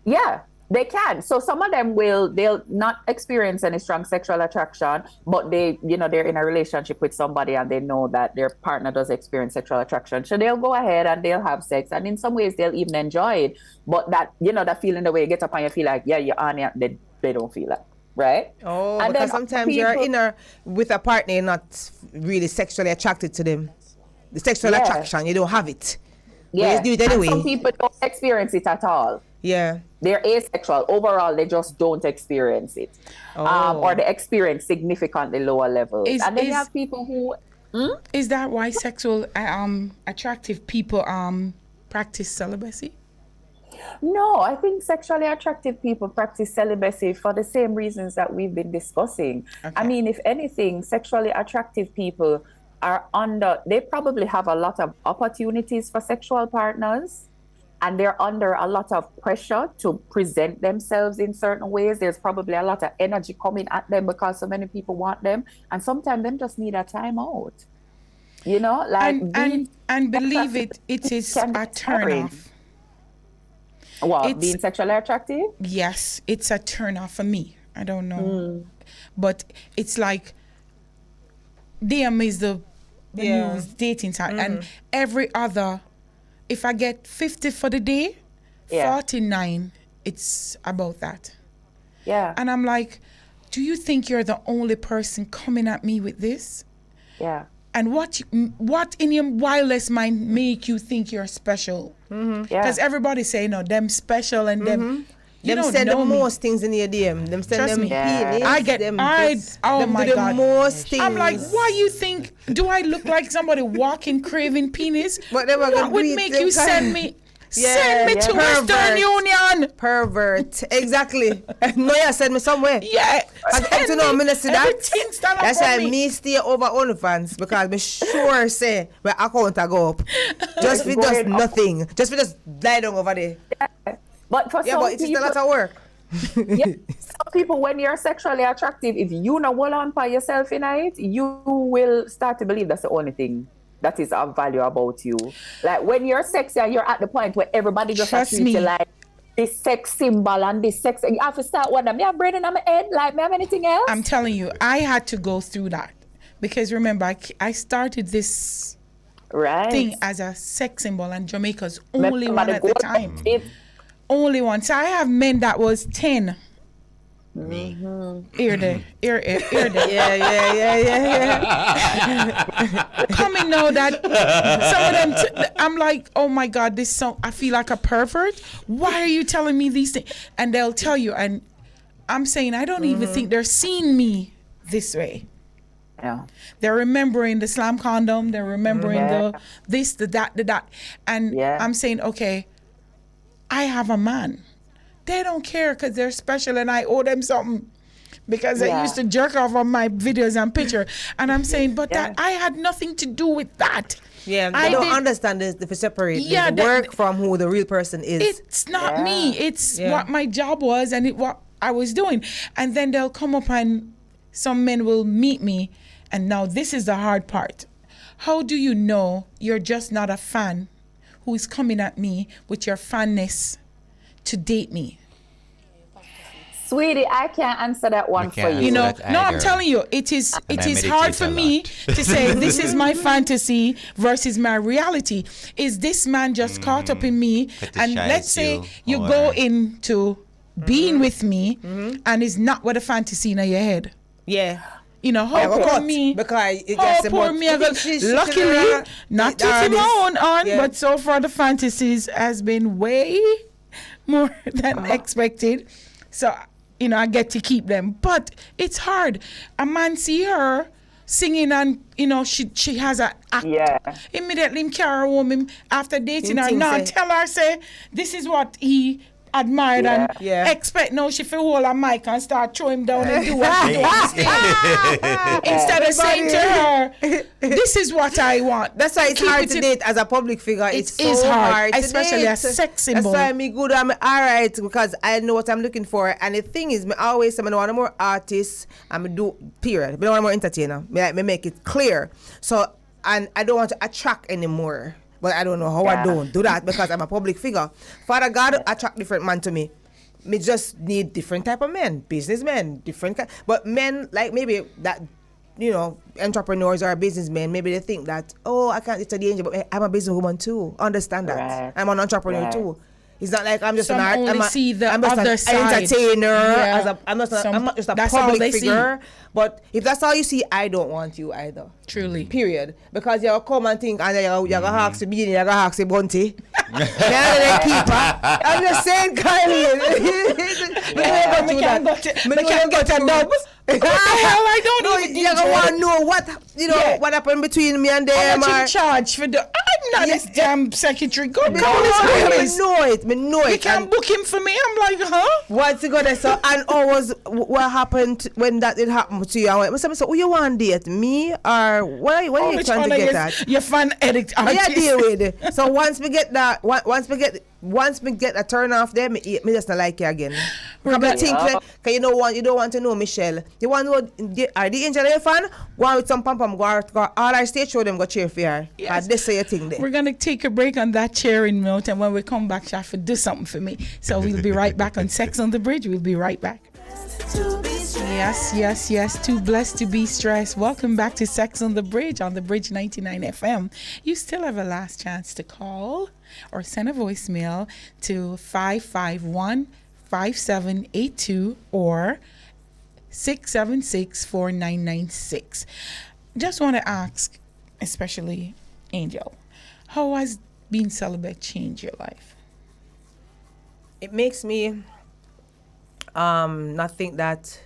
Yeah, they can. So some of them they'll not experience any strong sexual attraction, but they, you know, they're in a relationship with somebody and they know that their partner does experience sexual attraction. So they'll go ahead and they'll have sex. And in some ways they'll even enjoy it. But that, you know, that feeling the way you get up and you feel like, yeah, you're on it, they don't feel it. Right? Oh, And because then sometimes you're with a partner, you're not really sexually attracted to them. The sexual Yeah. attraction, you don't have it. Yeah. You do it And anyway. some people don't experience it at all. Yeah. They're asexual. Overall, they just don't experience it. Oh. Or they experience significantly lower levels. Is- and then you is- have people who Is that why sexual attractive people practice celibacy? No, I think sexually attractive people practice celibacy for the same reasons that we've been discussing. Okay. I mean, if anything, sexually attractive people they probably have a lot of opportunities for sexual partners, and they're under a lot of pressure to present themselves in certain ways. There's probably a lot of energy coming at them because so many people want them, and sometimes them just need a time out. You know, like and believe it is can be a turn tiring. off. What, being sexually attractive? Yes, it's a turn off for me. I don't know, but it's like DM is the Yeah. news dating site, and every other. If I get 50 for the day, Yeah. 49, it's about that. Yeah. And I'm like, do you think you're the only person coming at me with this? Yeah. And what in your wildest mind make you think you're special? Yeah. Because everybody say, no, them special and them. You Them don't send the know me. most things in your DM. Them send Trust them me. Yeah. penis. I get- them I- this, oh them my do the God. most things. I'm like, why you think? Do I look like somebody walking craving penis? But they were gonna What would do it make them you kind- send me? Yeah, Send me yeah. to Western Pervert. Union. Pervert. Exactly. No, you send me somewhere. Yeah. I come to know me not see that. Everything stand up That's for why me. me stay over OnlyFans because me sure say my account a go up. Just for just Going up. nothing. Just for just lie down over there. But for Yeah, some but it's people, still a lot of work. yeah, some people, when you're sexually attractive, if you know hold on by yourself in it, you will start to believe that's the only thing that is of value about you. Like when you're sexy and you're at the point where everybody just Trust treats you me. like this sex symbol and this sex, you have to start wondering, me have brain in my head, like me have anything else? I'm telling you, I had to go through that because remember, I started this right. thing as a sex symbol, and Jamaica's only one at the time. It, Only one. So I have men that was 10. Me. Ear there. Ear there. Yeah. Coming now that some of them, I'm like, oh my God, this song, I feel like a pervert. Why are you telling me these things? And they'll tell you, and I'm saying, I don't even think they're seeing me this way. yeah. They're remembering the slam condom. They're remembering the this, the that, the that. And Yeah. I'm saying, okay, I have a man. They don't care because they're special and I owe them something because they Yeah. used to jerk off on my videos and picture. And I'm saying, but that I had nothing to do with that. Yeah, I they don't did- understand this, if you separate Yeah, the work from who the real person is. It's not me. It's Yeah. what my job was and what I was doing. And then they'll come up and some men will meet me. And now this is the hard part. How do you know you're just not a fan who is coming at me with your fanness to date me? Sweetie, I can't answer that one for can't you. answer You know, that no, I'm either. telling you, it is And I hard meditate for a me lot. to say this is my fantasy versus my reality. Is this man just caught up in me? And let's Fetishize say you you, go or- into being with me and it's not what a fantasy in your head. Yeah. You know, I how go poor cut me. because it How gets poor about- me. I go, She's- luckily, not to this. my own on, Yeah. but so far the fantasies has been way more than expected. So, you know, I get to keep them. But it's hard. A man see her singing and, you know, she has a act. Yeah. Immediately him carry her home him after dating Him her. think Now say- tell her, say, this is what he admired and Yeah. expect now she feel hold a mic and start throw him down and do what he wants. Instead of saying to her, this is what I want. That's why it's Keep hard it to in- date as a public figure. It's It is so hard, to especially date. a sex symbol. That's why me good. I'm all right because I know what I'm looking for. And the thing is, me always say, I don't want more artists. I'm do period. I don't want more entertainer. Me make it clear. So and I don't want to attract anymore. But I don't know how I Yeah. don't do that because I'm a public figure. Father God attract different man to me. Me just need different type of men, businessmen, but men like maybe that, you know, entrepreneurs or businessmen, maybe they think that, oh, I can't, it's a danger, but I'm a businesswoman too. Understand that. Right. I'm an entrepreneur Right. too. It's not like I'm just Some an art. only see the I'm just other an side. entertainer. Yeah. I'm not just a That's all public they see. figure. But if that's all you see, I don't want you either. Truly. Period. Because you'll come and think, and you're going to ask the beanie, you're going to ask the bunty. Then keeper. I'm just saying, Kylie. Me can't get a dub. What the hell? I don't No, even you don't want to know what, you know, Yeah. what happened between me and them. I'm or- in charge for the. I'm not Yeah. his damn secretary. Good No, God, me know it. Me know you it. can't And book him for me. I'm like, huh? once you go there, so, and always, what happened when that did happen to you? I went, so, who you want to date? Me or what are you Which trying to one get are at? you? Your fan edit What artist. you deal with it? So once we get that, once we get a turn off there, me just not like you again. Probably think like, cause you don't want to know Michelle. You want to know are the angel a fan? Go on with some pom pom, go all our stage show them go cheer for her. Yes. This say your thing there. We're gonna take a break on that cheering note, and when we come back, she have to do something for me. So we'll be right back on Sex on the Bridge. We'll be right back. Yes. Too blessed to be stressed. Welcome back to Sex on the Bridge on the Bridge 99 FM. You still have a last chance to call or send a voicemail to 551-5782 or 676-4996. Just want to ask, especially Angel, how has being celibate changed your life? It makes me not think that,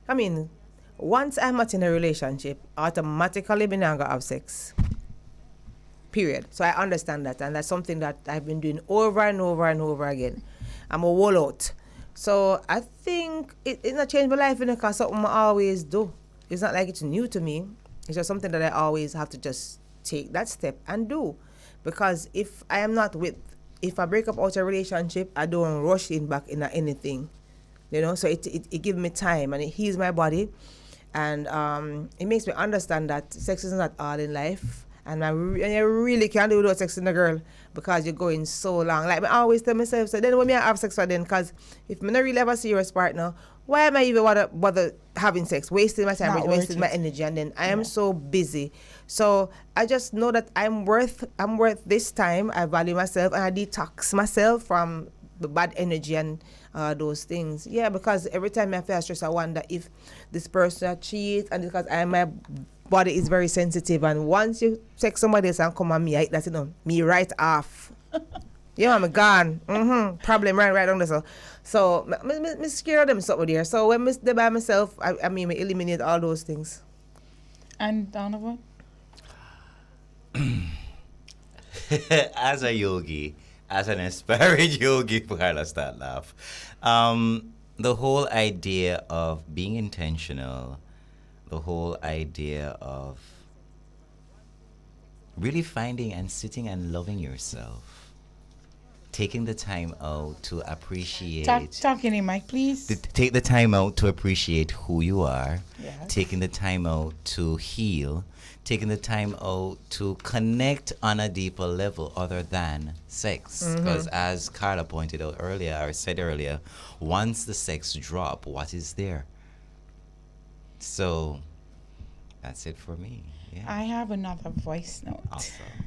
I mean, once I'm not in a relationship, automatically me not gonna have sex. Period. So I understand that, and that's something that I've been doing over and over and over again. I'm a wall out. So I think it's not changed my life because something I always do. It's not like it's new to me. It's just something that I always have to just take that step and do. Because if I break up out a relationship, I don't rush in back in anything. You know, so it gives me time and it heals my body. And it makes me understand that sex is not all in life. And you really can't do without sex in a girl because you're going so long. Like I always tell myself, so then when I have sex for then, because if I don't really have a serious partner, why am I even bother having sex? Wasting my time, Not wasting my worth it. energy, and then I am so busy. So I just know that I'm worth this time. I value myself and I detox myself from the bad energy and those things. Yeah, because every time I feel stressed, I wonder if this person cheats, and because my body is very sensitive, and once you take somebody else and come on me, that's me right off. Yeah, I'm gone. Problem right on there. So me scared of them something there. So when I'm there by myself, I mean, me eliminate all those things. And Donovan? As a yogi, as an aspiring yogi, Carla, start laugh. The whole idea of being intentional, the whole idea of really finding and sitting and loving yourself taking the time out to Talk, appreciate. talking in mic, please. Take the time out to appreciate who you are, Yes. taking the time out to heal, taking the time out to connect on a deeper level other than sex. Because as Carla pointed out earlier, or said earlier, once the sex drop, what is there? So that's it for me. Yeah. I have another voice note. Awesome.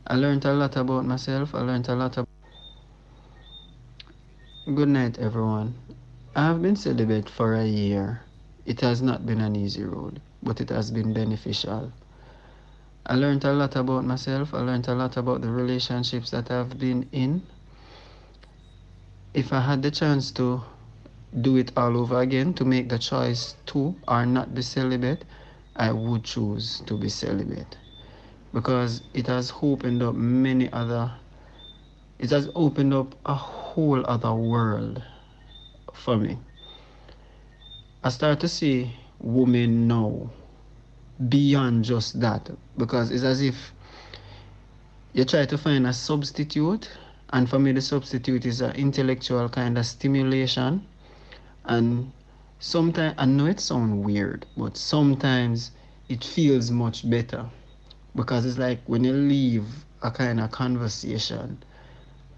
I learned a lot about myself. I learned a lot about. Good night, everyone. I have been celibate for a year. It has not been an easy road, but it has been beneficial. I learned a lot about myself. I learned a lot about the relationships that I've been in. If I had the chance to do it all over again, to make the choice to or not be celibate, I would choose to be celibate because it has opened up it has opened up a whole other world for me. I start to see women now beyond just that because it's as if you try to find a substitute, and for me the substitute is an intellectual kind of stimulation. And sometimes, I know it sounds weird, but sometimes it feels much better because it's like when you leave a kind of conversation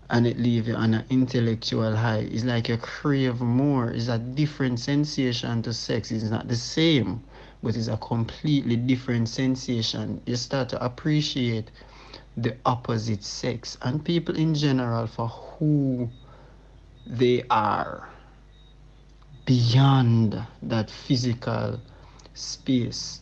and it leaves you on an intellectual high, it's like you crave more. It's a different sensation to sex. It's not the same, but it's a completely different sensation. You start to appreciate the opposite sex and people in general for who they are beyond that physical space.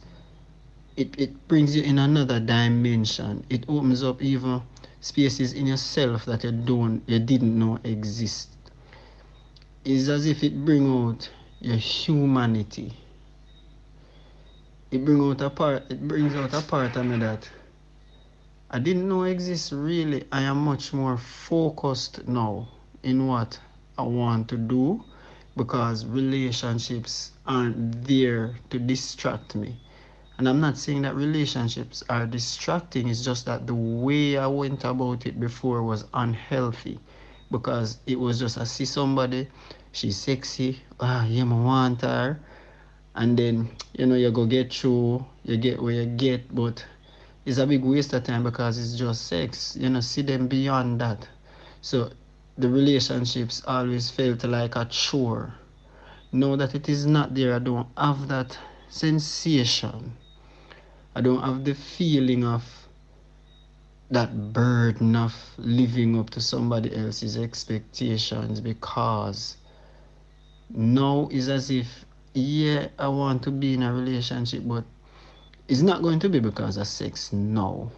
It brings you in another dimension. It opens up even spaces in yourself that you didn't know exist. It's as if it brings out your humanity. It brings out a part of me that I didn't know exists really. I am much more focused now in what I want to do because relationships aren't there to distract me. And I'm not saying that relationships are distracting, it's just that the way I went about it before was unhealthy because it was just I see somebody, she's sexy, yeah, I want her. And then, you go get through, you get where you get, but it's a big waste of time because it's just sex. See them beyond that. So the relationships always felt like a chore. Now that it is not there, I don't have that sensation. I don't have the feeling of that burden of living up to somebody else's expectations because now it's as if, yeah, I want to be in a relationship, but it's not going to be because of sex now.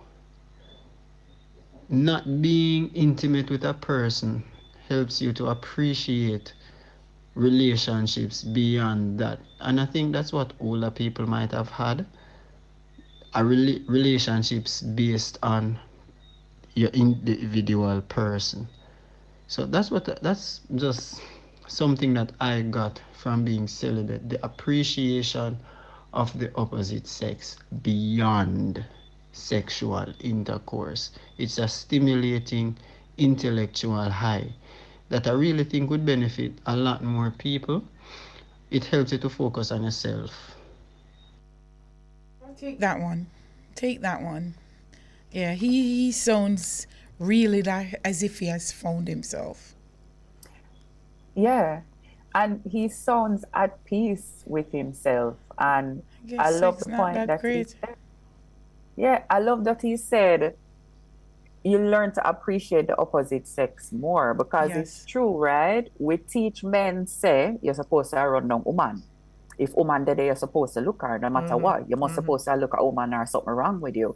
Not being intimate with a person helps you to appreciate relationships beyond that. And I think that's what older people might have had. Relationships based on your individual person. So that's just something that I got from being celibate, the appreciation of the opposite sex beyond sexual intercourse. It's a stimulating intellectual high that I really think would benefit a lot more people. It helps you to focus on yourself. Take that one. Take that one. Yeah, he sounds really like as if he has found himself. Yeah. And he sounds at peace with himself. And I love the point that he said. Yeah, I love that he said you learn to appreciate the opposite sex more because it's true, right? We teach men say you're supposed to run down woman. If woman dead, you're supposed to look her no matter what. You're not supposed to look at woman or something wrong with you.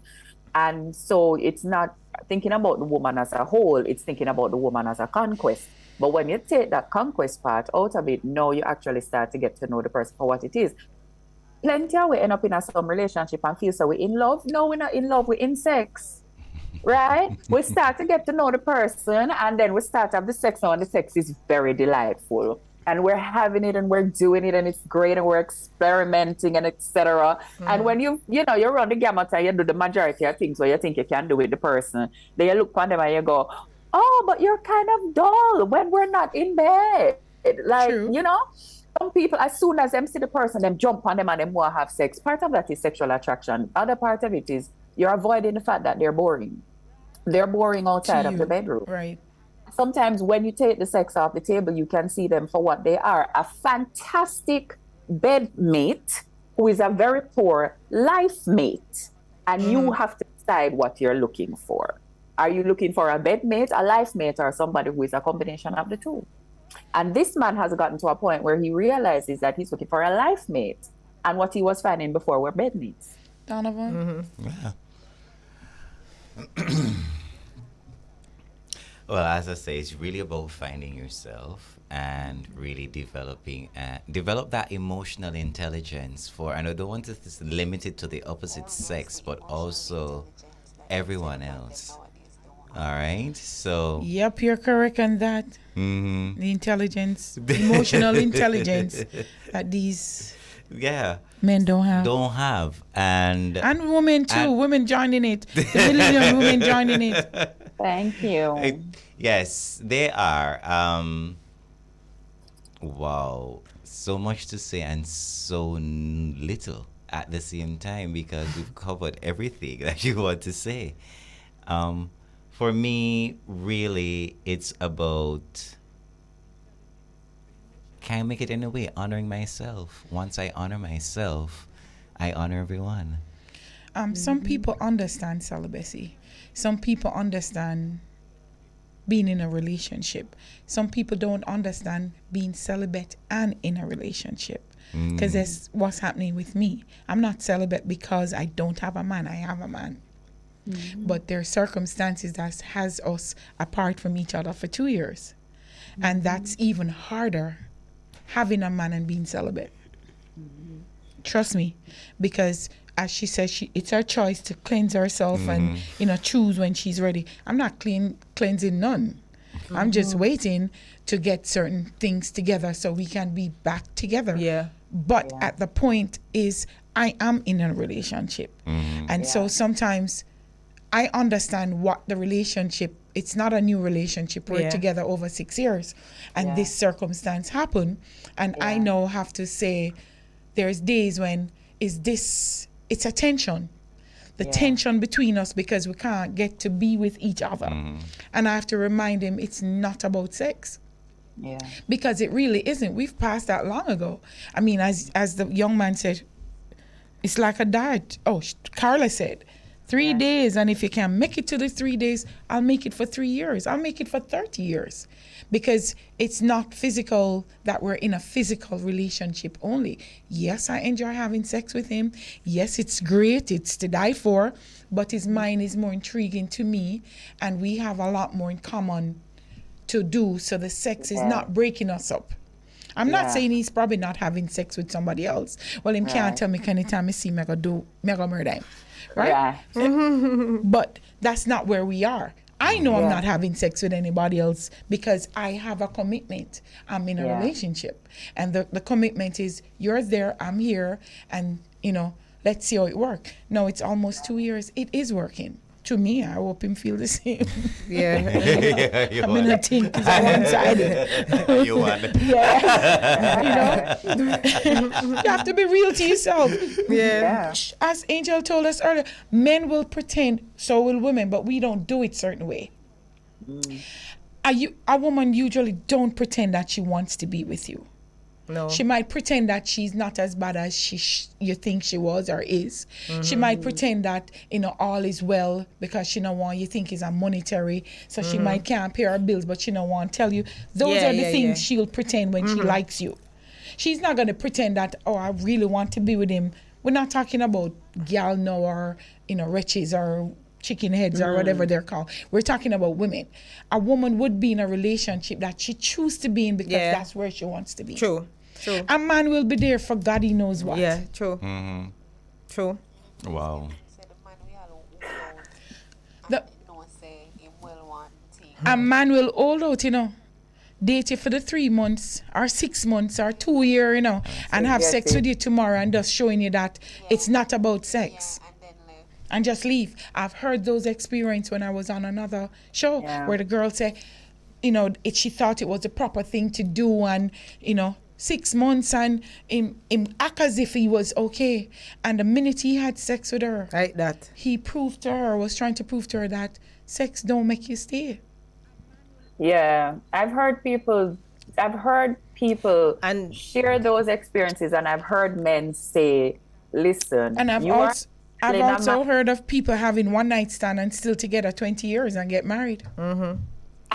And so it's not thinking about the woman as a whole, it's thinking about the woman as a conquest. But when you take that conquest part out of it, now you actually start to get to know the person for what it is. Plenty of we end up in some relationship and feel so we're in love. No, we're not in love, we're in sex. Right? We start to get to know the person and then we start to have the sex now and the sex is very delightful. and we're having it and we're doing it and it's great and we're experimenting and etc. And when you run the gamut and you do the majority of things where you think you can do with the person, then you look on them and you go, oh, but you're kind of dull when we're not in bed. Like, True. some people, as soon as them see the person, them jump on them and them want to have sex. Part of that is sexual attraction. Other part of it is you're avoiding the fact that they're boring. They're boring outside of the bedroom. Right. Sometimes when you take the sex off the table, you can see them for what they are, a fantastic bedmate who is a very poor life mate. And you have to decide what you're looking for. Are you looking for a bedmate, a life mate, or somebody who is a combination of the two? And this man has gotten to a point where he realizes that he's looking for a life mate. And what he was finding before were bedmates. Donovan? Yeah. Well, as I say, it's really about finding yourself and really develop that emotional intelligence and I don't want to limit it to the opposite sex, but also everyone else. All right, so. Yep, you're correct on that. Mm-hmm. The intelligence, emotional intelligence that these men don't have. And women too. Women joining it. The millennial women joining it. Thank you. Yes, they are. Wow, so much to say and so little at the same time because we've covered everything that you want to say. For me, really, it's about, can I make it in a way, honoring myself. Once I honor myself, I honor everyone. Some people understand celibacy. Some people understand being in a relationship. Some people don't understand being celibate and in a relationship. Because that's what's happening with me. I'm not celibate because I don't have a man. I have a man. But there are circumstances that has us apart from each other for 2 years. And that's even harder, having a man and being celibate. Trust me. Because as she says, it's her choice to cleanse herself and, choose when she's ready. I'm not cleansing none. I'm just waiting to get certain things together so we can be back together. Yeah. But at the point is, I am in a relationship. And so sometimes I understand what the relationship, it's not a new relationship. We're together over 6 years. And this circumstance happened. And I now have to say, there's days when it's a tension. The tension between us because we can't get to be with each other. And I have to remind him it's not about sex. Yeah. Because it really isn't. We've passed that long ago. I mean, as the young man said, it's like a diet. Oh, Carla said, 3 days, and if you can make it to the 3 days, I'll make it for 3 years. I'll make it for 30 years. Because it's not physical that we're in a physical relationship only. Yes, I enjoy having sex with him. Yes, it's great. It's to die for. But his mind is more intriguing to me. And we have a lot more in common to do. So the sex is not breaking us up. I'm not saying he's probably not having sex with somebody else. Well, him can't tell me anytime I see me, I go murder him. Right? But that's not where we are. I know I'm not having sex with anybody else because I have a commitment. I'm in a relationship. And the commitment is, you're there, I'm here, and, let's see how it works. No, it's almost 2 years. It is working. To me, I hope him feel the same. I mean, I think it's one-sided. You want it. You have to be real to yourself. As Angel told us earlier, men will pretend, so will women, but we don't do it certain way. A woman usually don't pretend that she wants to be with you. No. She might pretend that she's not as bad as you think she was or is. She might pretend that all is well because she don't want you think is a monetary. So she might can't pay her bills, but she don't want to tell you. Those are the things she'll pretend when she likes you. She's not gonna pretend that, oh, I really want to be with him. We're not talking about gal no or wretches or chicken heads or whatever they're called. We're talking about women. A woman would be in a relationship that she chooses to be in because that's where she wants to be. True. A man will be there for God he knows what. Yeah, true. True. Wow. A man will hold out, date you for the 3 months or 6 months or 2 years, you know, and have sex with you tomorrow and just showing you that it's not about sex. And just leave. I've heard those experiences when I was on another show where the girl said, you know, she thought it was the proper thing to do, and, you know, 6 months and him act as if he was okay. And the minute he had sex with her, Like that. he was trying to prove to her that sex don't make you stay. Yeah, I've heard people And- share those experiences, and I've heard men say, listen, And I've you are also killing a man. heard of people having one night stand and still together 20 years and get married. And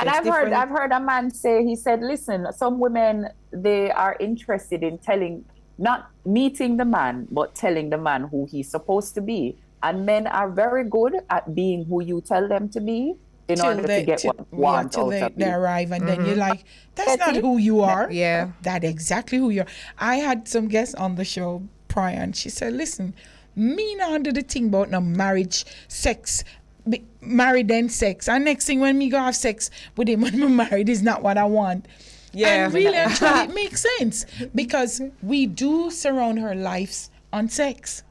It's I've different. heard a man say, he said, listen, some women, they are interested in not meeting the man, but telling the man who he's supposed to be. And men are very good at being who you tell them to be in order to get what you want till out of they you. arrive, and then you're like, that's not who you are. Yeah. That's exactly who you are. I had some guests on the show prior, and she said, listen, me not under the thing about no marriage, sex, married then sex. And next thing when me go have sex with him when I'm married is not what I want. Yeah. And really and truly it makes sense, because we do surround our lives on sex.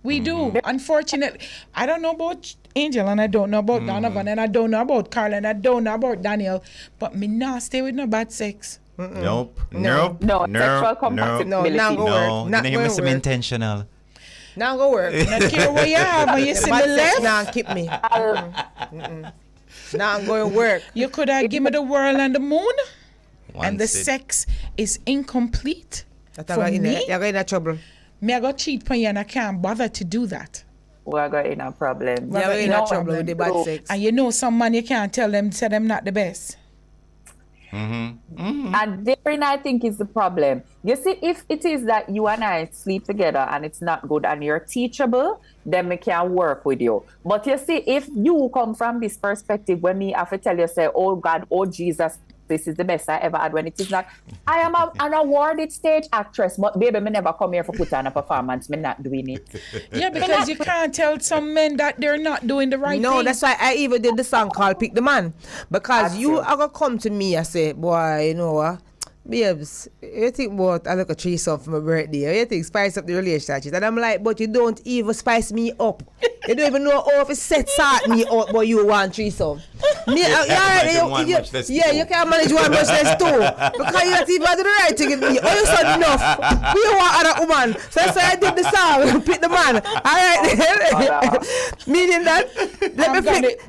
We do. Unfortunately, I don't know about Angel, and I don't know about Donovan, and I don't know about Carl, and I don't know about Daniel, but me not stay with no bad sex. Nope. No, sexual compatibility. No, now go work. No, Not you going must be work. intentional. Now go work. Not care what you have, and you see me Bad sex left. now keep me. Now I'm going to work. You could have given me the world and the moon, and the Once it- sex is incomplete. That For me, you're going to trouble. me I go cheat on you, and I can't bother to do that. We're going in a problem. You're going no to trouble with the bad So- sex. And you know some man you can't tell them, say them not the best. And therein, I think, is the problem. You see, if it is that you and I sleep together and it's not good and you're teachable, then we can work with you. But you see, if you come from this perspective, when me have to tell you, say, oh God, oh Jesus, this is the best I ever had, when it is not. I am an awarded stage actress, but baby, me never come here for put on a performance. Me not doing it. Yeah, because you can't tell some men that they're not doing the right No, thing. that's why I even did the song called Pick the Man. Because you true. are going to come to me and say, boy, you know what? Babes, you think about a little threesome for my birthday, or you think spice up the relationship? And I'm like, but you don't even spice me up. You don't even know how to set salt me up, but you want threesome. Me, you can't manage one much less two. Because you don't even do the right thing with me. Oh, you said enough. We want other woman. So that's why I did the song, Pick the Man. Alright. Meaning that,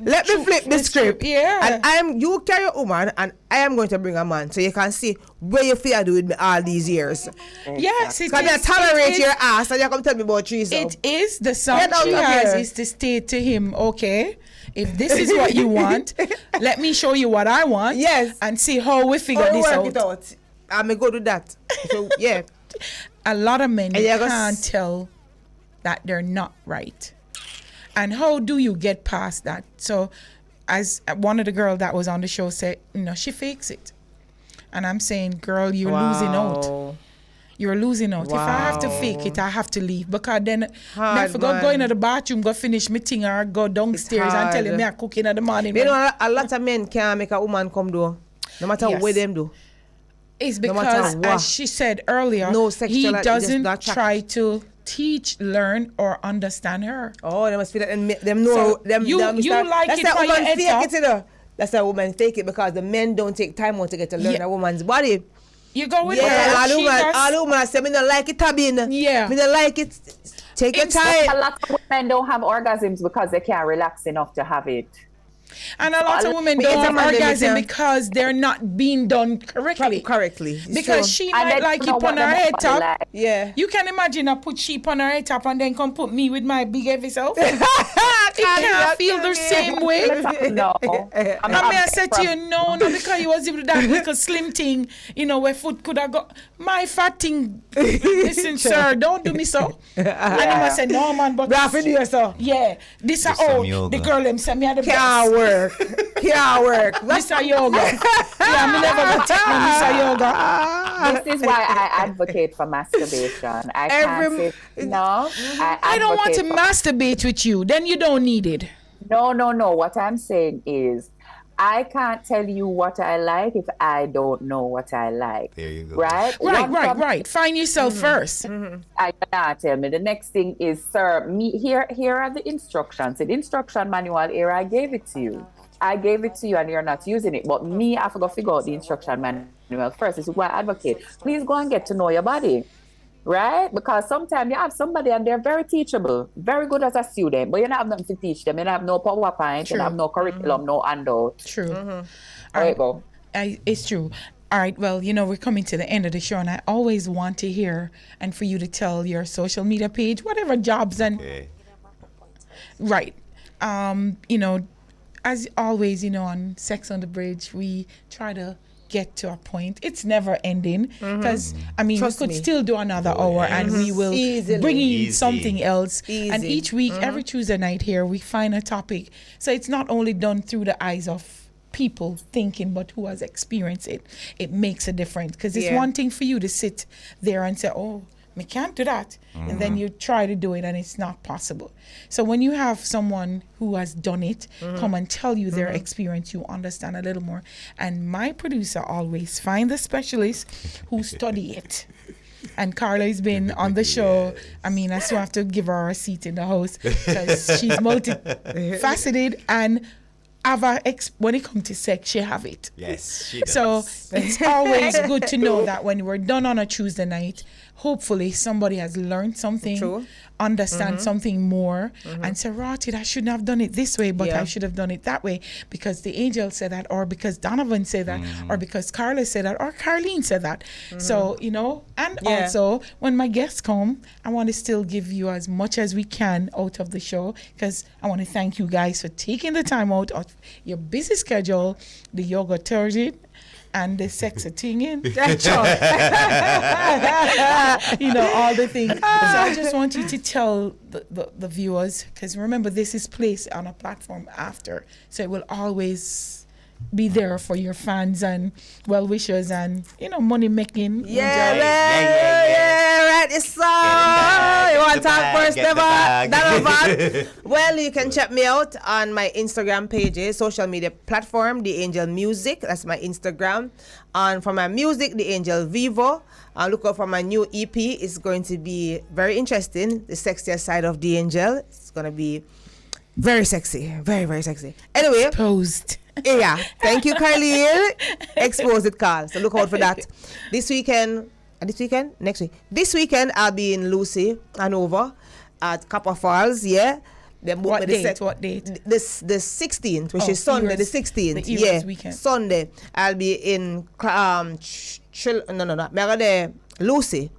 let me flip the script. Yeah. And you carry a woman, and I am going to bring a man, so you can see where you feel do with me all these years. Yes, it Can I is. tolerate It your is. ass and you come tell me about threesome? It is the song Get out she of has here. is to state to him, okay, if this is what you want, let me show you what I want. Yes. And see how we figure Or this work out. it out. I'm going to go do that. So, yeah. A lot of men And you can't tell that they're not right. And how do you get past that? So, as one of the girls that was on the show said, you know, she fakes it. And I'm saying, girl, you're losing out. You're losing out. If I have to fake it, I have to leave. Because then I forgot man. going to the bathroom, go finish my thing, or go downstairs and tell hard. you me I cooking in the morning. You know, a lot of men can't make a woman come do. No matter Yes. what them do. It's no matter because, what. as she said earlier, No he sexual- just doesn't not track. try to teach, learn, or understand her. Oh, they must feel that and them know So them. you them like that's it that for your woman head fake top. it, you know. That's that woman fake it because the men don't take time out to get to learn Yeah. a woman's body. You go with Yeah, her. all the she woman, does- all the woman say me don't like it, Tabin. Yeah. Me don't like it. Take your It's A time. lot of women don't have orgasms because they can't relax enough to have it. And a lot of women Me don't get a have man, let me orgasm tell. because they're not being done correctly. Correctly. It's Because true. she And might they like don't it know on what her their head body top. like. Yeah. You can imagine I put sheep on her head top and then come put me with my big heavy self. It can't feel the same way. No. I mean, I said to you, no, because you was with that little slim thing, you know, where foot could have got. My fat thing, listen, sir, don't do me so. And he must say, no, man, but. Rafi do yourself. Yeah, this are some all yoga. the girl them say me are the Can't best. work. Can't work. This are yoga. Yeah, me never gonna take no this are yoga. This is why I advocate for masturbation. I can't say no. I don't want to advocate for- masturbate with you. Then you don't need it. No. What I'm saying is, I can't tell you what I like if I don't know what I like. There you go. Right? Right. Find yourself first. I cannot tell me. The next thing is, sir, here are the instructions. In the instruction manual here, I gave it to you. I gave it to you and you're not using it. But me, I forgot to figure out the instruction manual first. This is why I advocate. Please go and get to know your body. Right? Because sometimes you have somebody and they're very teachable, very good as a student, but you don't have nothing to teach them. You don't have no PowerPoint, you don't have no curriculum, no handout. True. There you go. It's true. All right. Well, we're coming to the end of the show, and I always want to hear and for you to tell your social media page, whatever jobs and right. As always, on Sex on the Bridge, we try to get to a point. It's never ending because we could still do another hour and we will bring in something else. And each week, every Tuesday night here, we find a topic. So it's not only done through the eyes of people thinking, but who has experienced it. It makes a difference because it's one thing for you to sit there and say, oh, we can't do that. And then you try to do it and it's not possible. So when you have someone who has done it come and tell you their experience, you understand a little more. And my producer always find the specialist who study it. And Carla has been on the show. I still have to give her a seat in the house because she's multifaceted and when it comes to sex, she have it. Yes, she does. So it's always good to know that when we're done on a Tuesday night, hopefully somebody has learned something, understand something more, and say, Rotted, I shouldn't have done it this way, but I should have done it that way because the angel said that, or because Donovan said that, or because Carla said that, or Carlene said that. So, and also when my guests come, I want to still give you as much as we can out of the show because I want to thank you guys for taking the time out of your busy schedule, the yoga Thursday, and the sex thing all the things. So I just want you to tell the viewers, because remember, this is placed on a platform after, so it will always be there for your fans and well-wishers and, money making. Right, it's you want to talk first, Donovan? Well, you can check me out on my Instagram pages, social media platform, The Angel Music. That's my Instagram. And for my music, The Angel Vivo. Look out for my new EP. It's going to be very interesting. The sexiest side of The Angel. It's going to be very sexy. Very, very sexy. Anyway. Exposed. Yeah. Thank you, Carlene. Exposed it, Carl. So look out for that. Next week. This weekend, I'll be in Lucy, Hanover, at Copper Falls, What date? The 16th, which is Sunday, the 16th. The weekend. Sunday, I'll be in Lucy,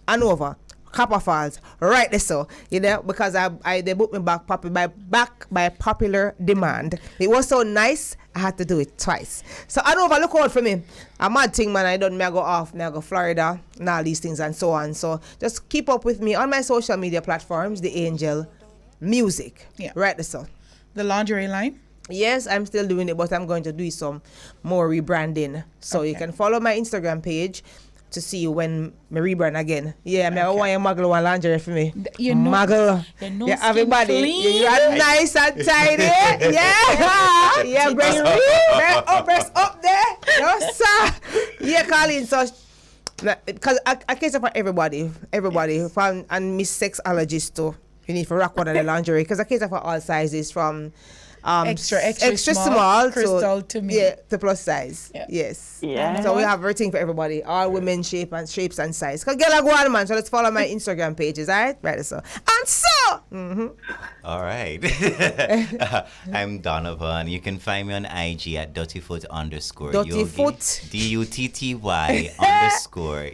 Hanover, Copper Falls, right there, so because they booked me back by popular demand. It was so nice, I had to do it twice. So Hanover, look out for me. A mad thing, man. I go off, I go Florida, and all these things and so on. So just keep up with me on my social media platforms, The Angel Music. Right there, so. The lingerie line? Yes, I'm still doing it, but I'm going to do some more rebranding. So you can follow my Instagram page to see when me rebrand again. I want you muggle one lingerie for me. Muggle. Everybody. You are nice and tidy. Press up there. No, sir. Colleen. So, because I cater for everybody, from and Miss Sexologist too. You need to rock one of the lingerie because I cater for all sizes from extra small crystal to me. To plus size. Yes. So we have everything for everybody. All women shapes and size. Cause girl go on, man. So let's follow my Instagram pages, alright? Right, so. And so all right. I'm Donovan. You can find me on IG at Duttyfoot _ Duttyfoot. DUTTY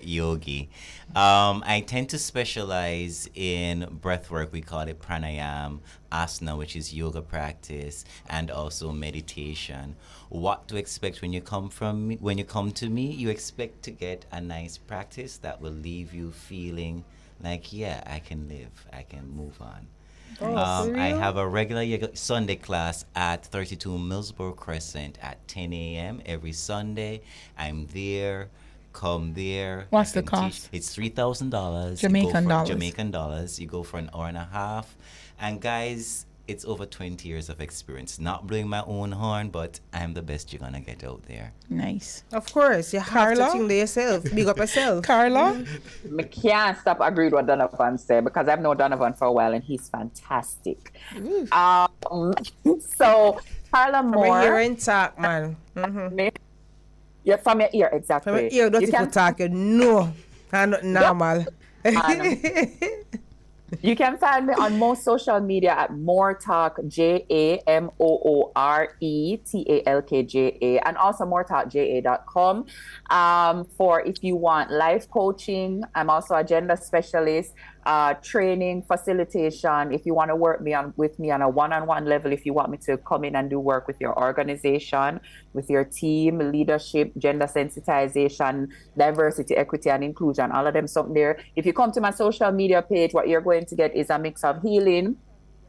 _yogi. I tend to specialize in breath work. We call it pranayam, asana, which is yoga practice, and also meditation. What to expect when you come to me? You expect to get a nice practice that will leave you feeling like, I can live, I can move on. I have a regular yoga Sunday class at 32 Millsboro Crescent at 10 a.m. every Sunday. I'm there. Come there. What's the cost? It's $3,000. Jamaican dollars. Jamaican dollars. You go for an hour and a half. And guys, it's over 20 years of experience. Not blowing my own horn, but I'm the best you're going to get out there. Nice. Of course, you have Carla? to think to yourself. Big up yourself. Carla? I can't stop agreeing with what Donovan said because I've known Donovan for a while and he's fantastic. So Carla From Moore. your ear and talk, man. Yeah, from your ear, exactly. From your ear, don't people talk, you know. Not normal. You can find me on most social media at More Talk, JAMOORETALKJA, and also moretalkja.com. For if you want life coaching, I'm also a gender specialist, training, facilitation. If you want to work with me on a one-on-one level, if you want me to come in and do work with your organization, with your team, leadership, gender sensitization, diversity, equity, and inclusion, all of them something there. If you come to my social media page, what you're going to get is a mix of healing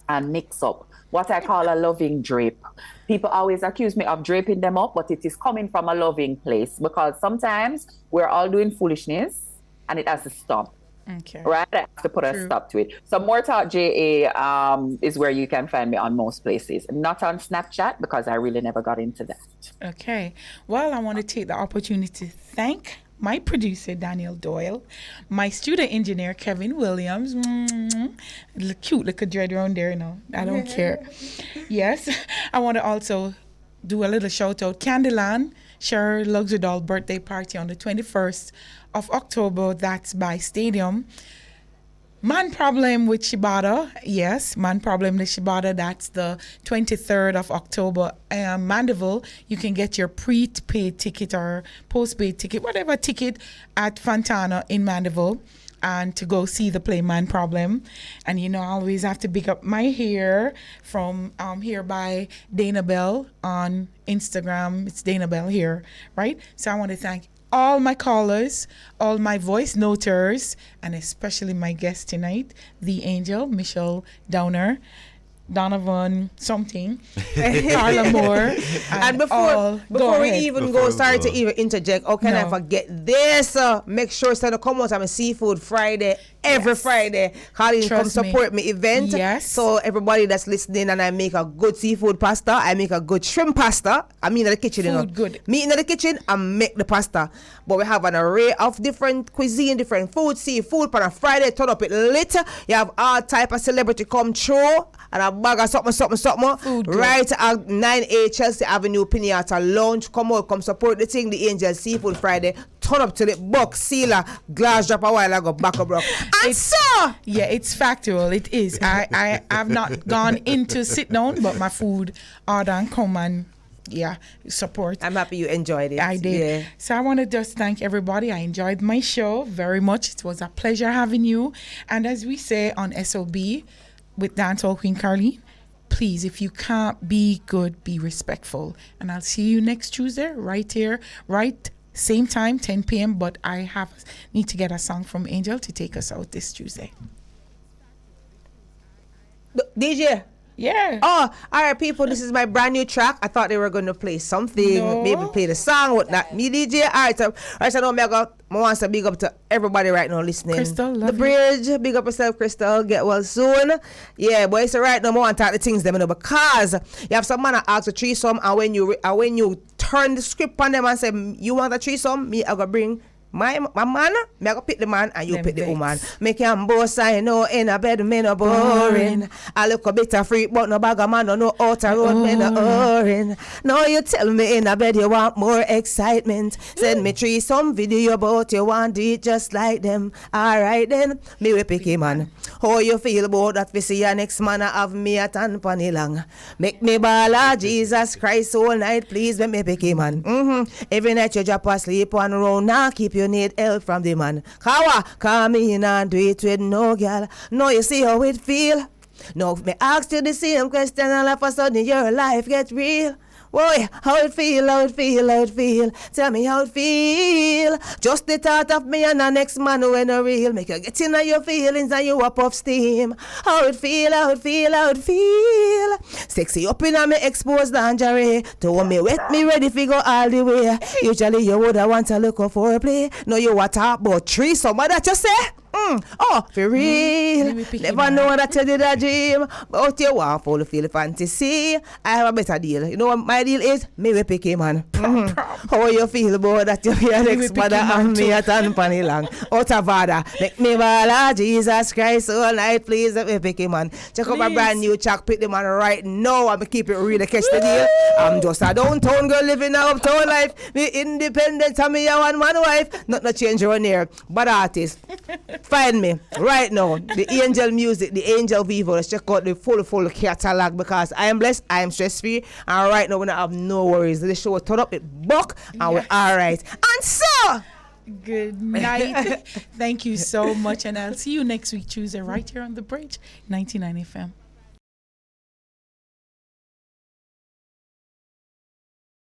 and mix up, what I call a loving drape. People always accuse me of draping them up, but it is coming from a loving place because sometimes we're all doing foolishness and it has to stop. Okay. Right? I have to put a stop to it. So More Talk JA is where you can find me on most places. Not on Snapchat because I really never got into that. Okay. Well, I want to take the opportunity to thank my producer, Daniel Doyle, my studio engineer, Kevin Williams. Cute little dread around there, you know. I don't care. Yes. I want to also do a little shout out. Candyland, Cher Luxury Doll birthday party on the 21st of October. That's by Stadium. Man Problem with Shibata. Yes, Man Problem with Shibata. That's the 23rd of October. Mandeville, you can get your prepaid ticket or postpaid ticket, whatever ticket at Fontana in Mandeville, and to go see the play Man Problem. And you know, I always have to big up my hair from here by Dana Bell on Instagram. It's Dana Bell here, right? So I want to thank all my callers, all my voice noters, and especially my guest tonight, the angel, Michelle Downer, Donovan something, Carla Moore, and before we even go, sorry to even interject. How can I forget this? Make sure to come out on a Seafood Friday every Friday. Carlene, come support me event. Yes. So everybody that's listening, and I make a good seafood pasta. I make a good shrimp pasta. I mean in the kitchen, you know. Good. Me in the kitchen and make the pasta. But we have an array of different cuisine, different food, seafood. On a Friday, turn up it lit. You have all type of celebrity come through. And a bag of something. Food right at 9A Chelsea Avenue, Pinata Lounge. Come out, come support the thing, the Angel Seafood Friday. Turn up to the box, sealer, glass drop a while ago, back up, bro. And yeah, it's factual. It is. I have not gone into sit down, but my food order and come and support. I'm happy you enjoyed it. I did. Yeah. So I want to just thank everybody. I enjoyed my show very much. It was a pleasure having you. And as we say on SOB with Dancehall Queen Carlene, please, if you can't be good, be respectful. And I'll see you next Tuesday right here, right same time, 10 p.m. But I need to get a song from Angel to take us out this Tuesday. DJ. Yeah. Oh, all right, people. This is my brand new track. I thought they were going to play something, maybe play the song, whatnot. Me DJ. All right, so I know I want to big up to everybody right now listening. Crystal, love the bridge. Big up yourself, Crystal. Get well soon. Yeah, boy. So right now, I want to talk the things them, you know, because you have some man that ask a threesome, and when you turn the script on them and say you want a threesome, me I go bring my man, me I go pick the man and you pick the woman. Make him both I know in a bed, me no boring. I look a bit of freak, but no bag of man, no outer road, me no orin. Now you tell me in a bed you want more excitement. Send me some video about you want it just like them. Alright then, me we pick him man. How you feel about that? We see your next man have me a tan panny long. Make me ball Jesus Christ all night, please make me pick him man. Every night you drop asleep on round, now keep you need help from the man. Kawa, come in and do it with no girl. No, you see how it feel. No, me ask you the same question and all of a sudden your life get real. Boy, how it feel. Tell me how it feel. Just the thought of me and the next man when a real. Make you get in your feelings and you up off steam. How it feel. Sexy up in me exposed lingerie. Told me wet me ready to go all the way. Usually you woulda want to look for play. No, you want talk about threesome, what that you say? Oh, for real. Let me pick Never him know up. that you did a dream, but you want full feel fantasy. I have a better deal. You know what my deal is? Me we pick him, man. How you feel about that? You hear Me we next pick mother him, man, and me too. at Anthony Long. Out of order. Make me ball, Jesus Christ, all night, please. Let me pick him, man. Check out my Please. brand new track, pick the man right now. I'm keep it real, catch the deal. I'm just a downtown girl living a uptown life. Me independent, and me a one-man wife. Not no change around here, but artist. Find me right now. The Angel Music, the Angel Vivo. Let's check out the full catalog because I am blessed, I am stress-free, and right now we don't have no worries. The show will turn up, it buck, and we're all right. And so, Good night. Thank you so much, and I'll see you next week Tuesday right here on the bridge, 99 FM.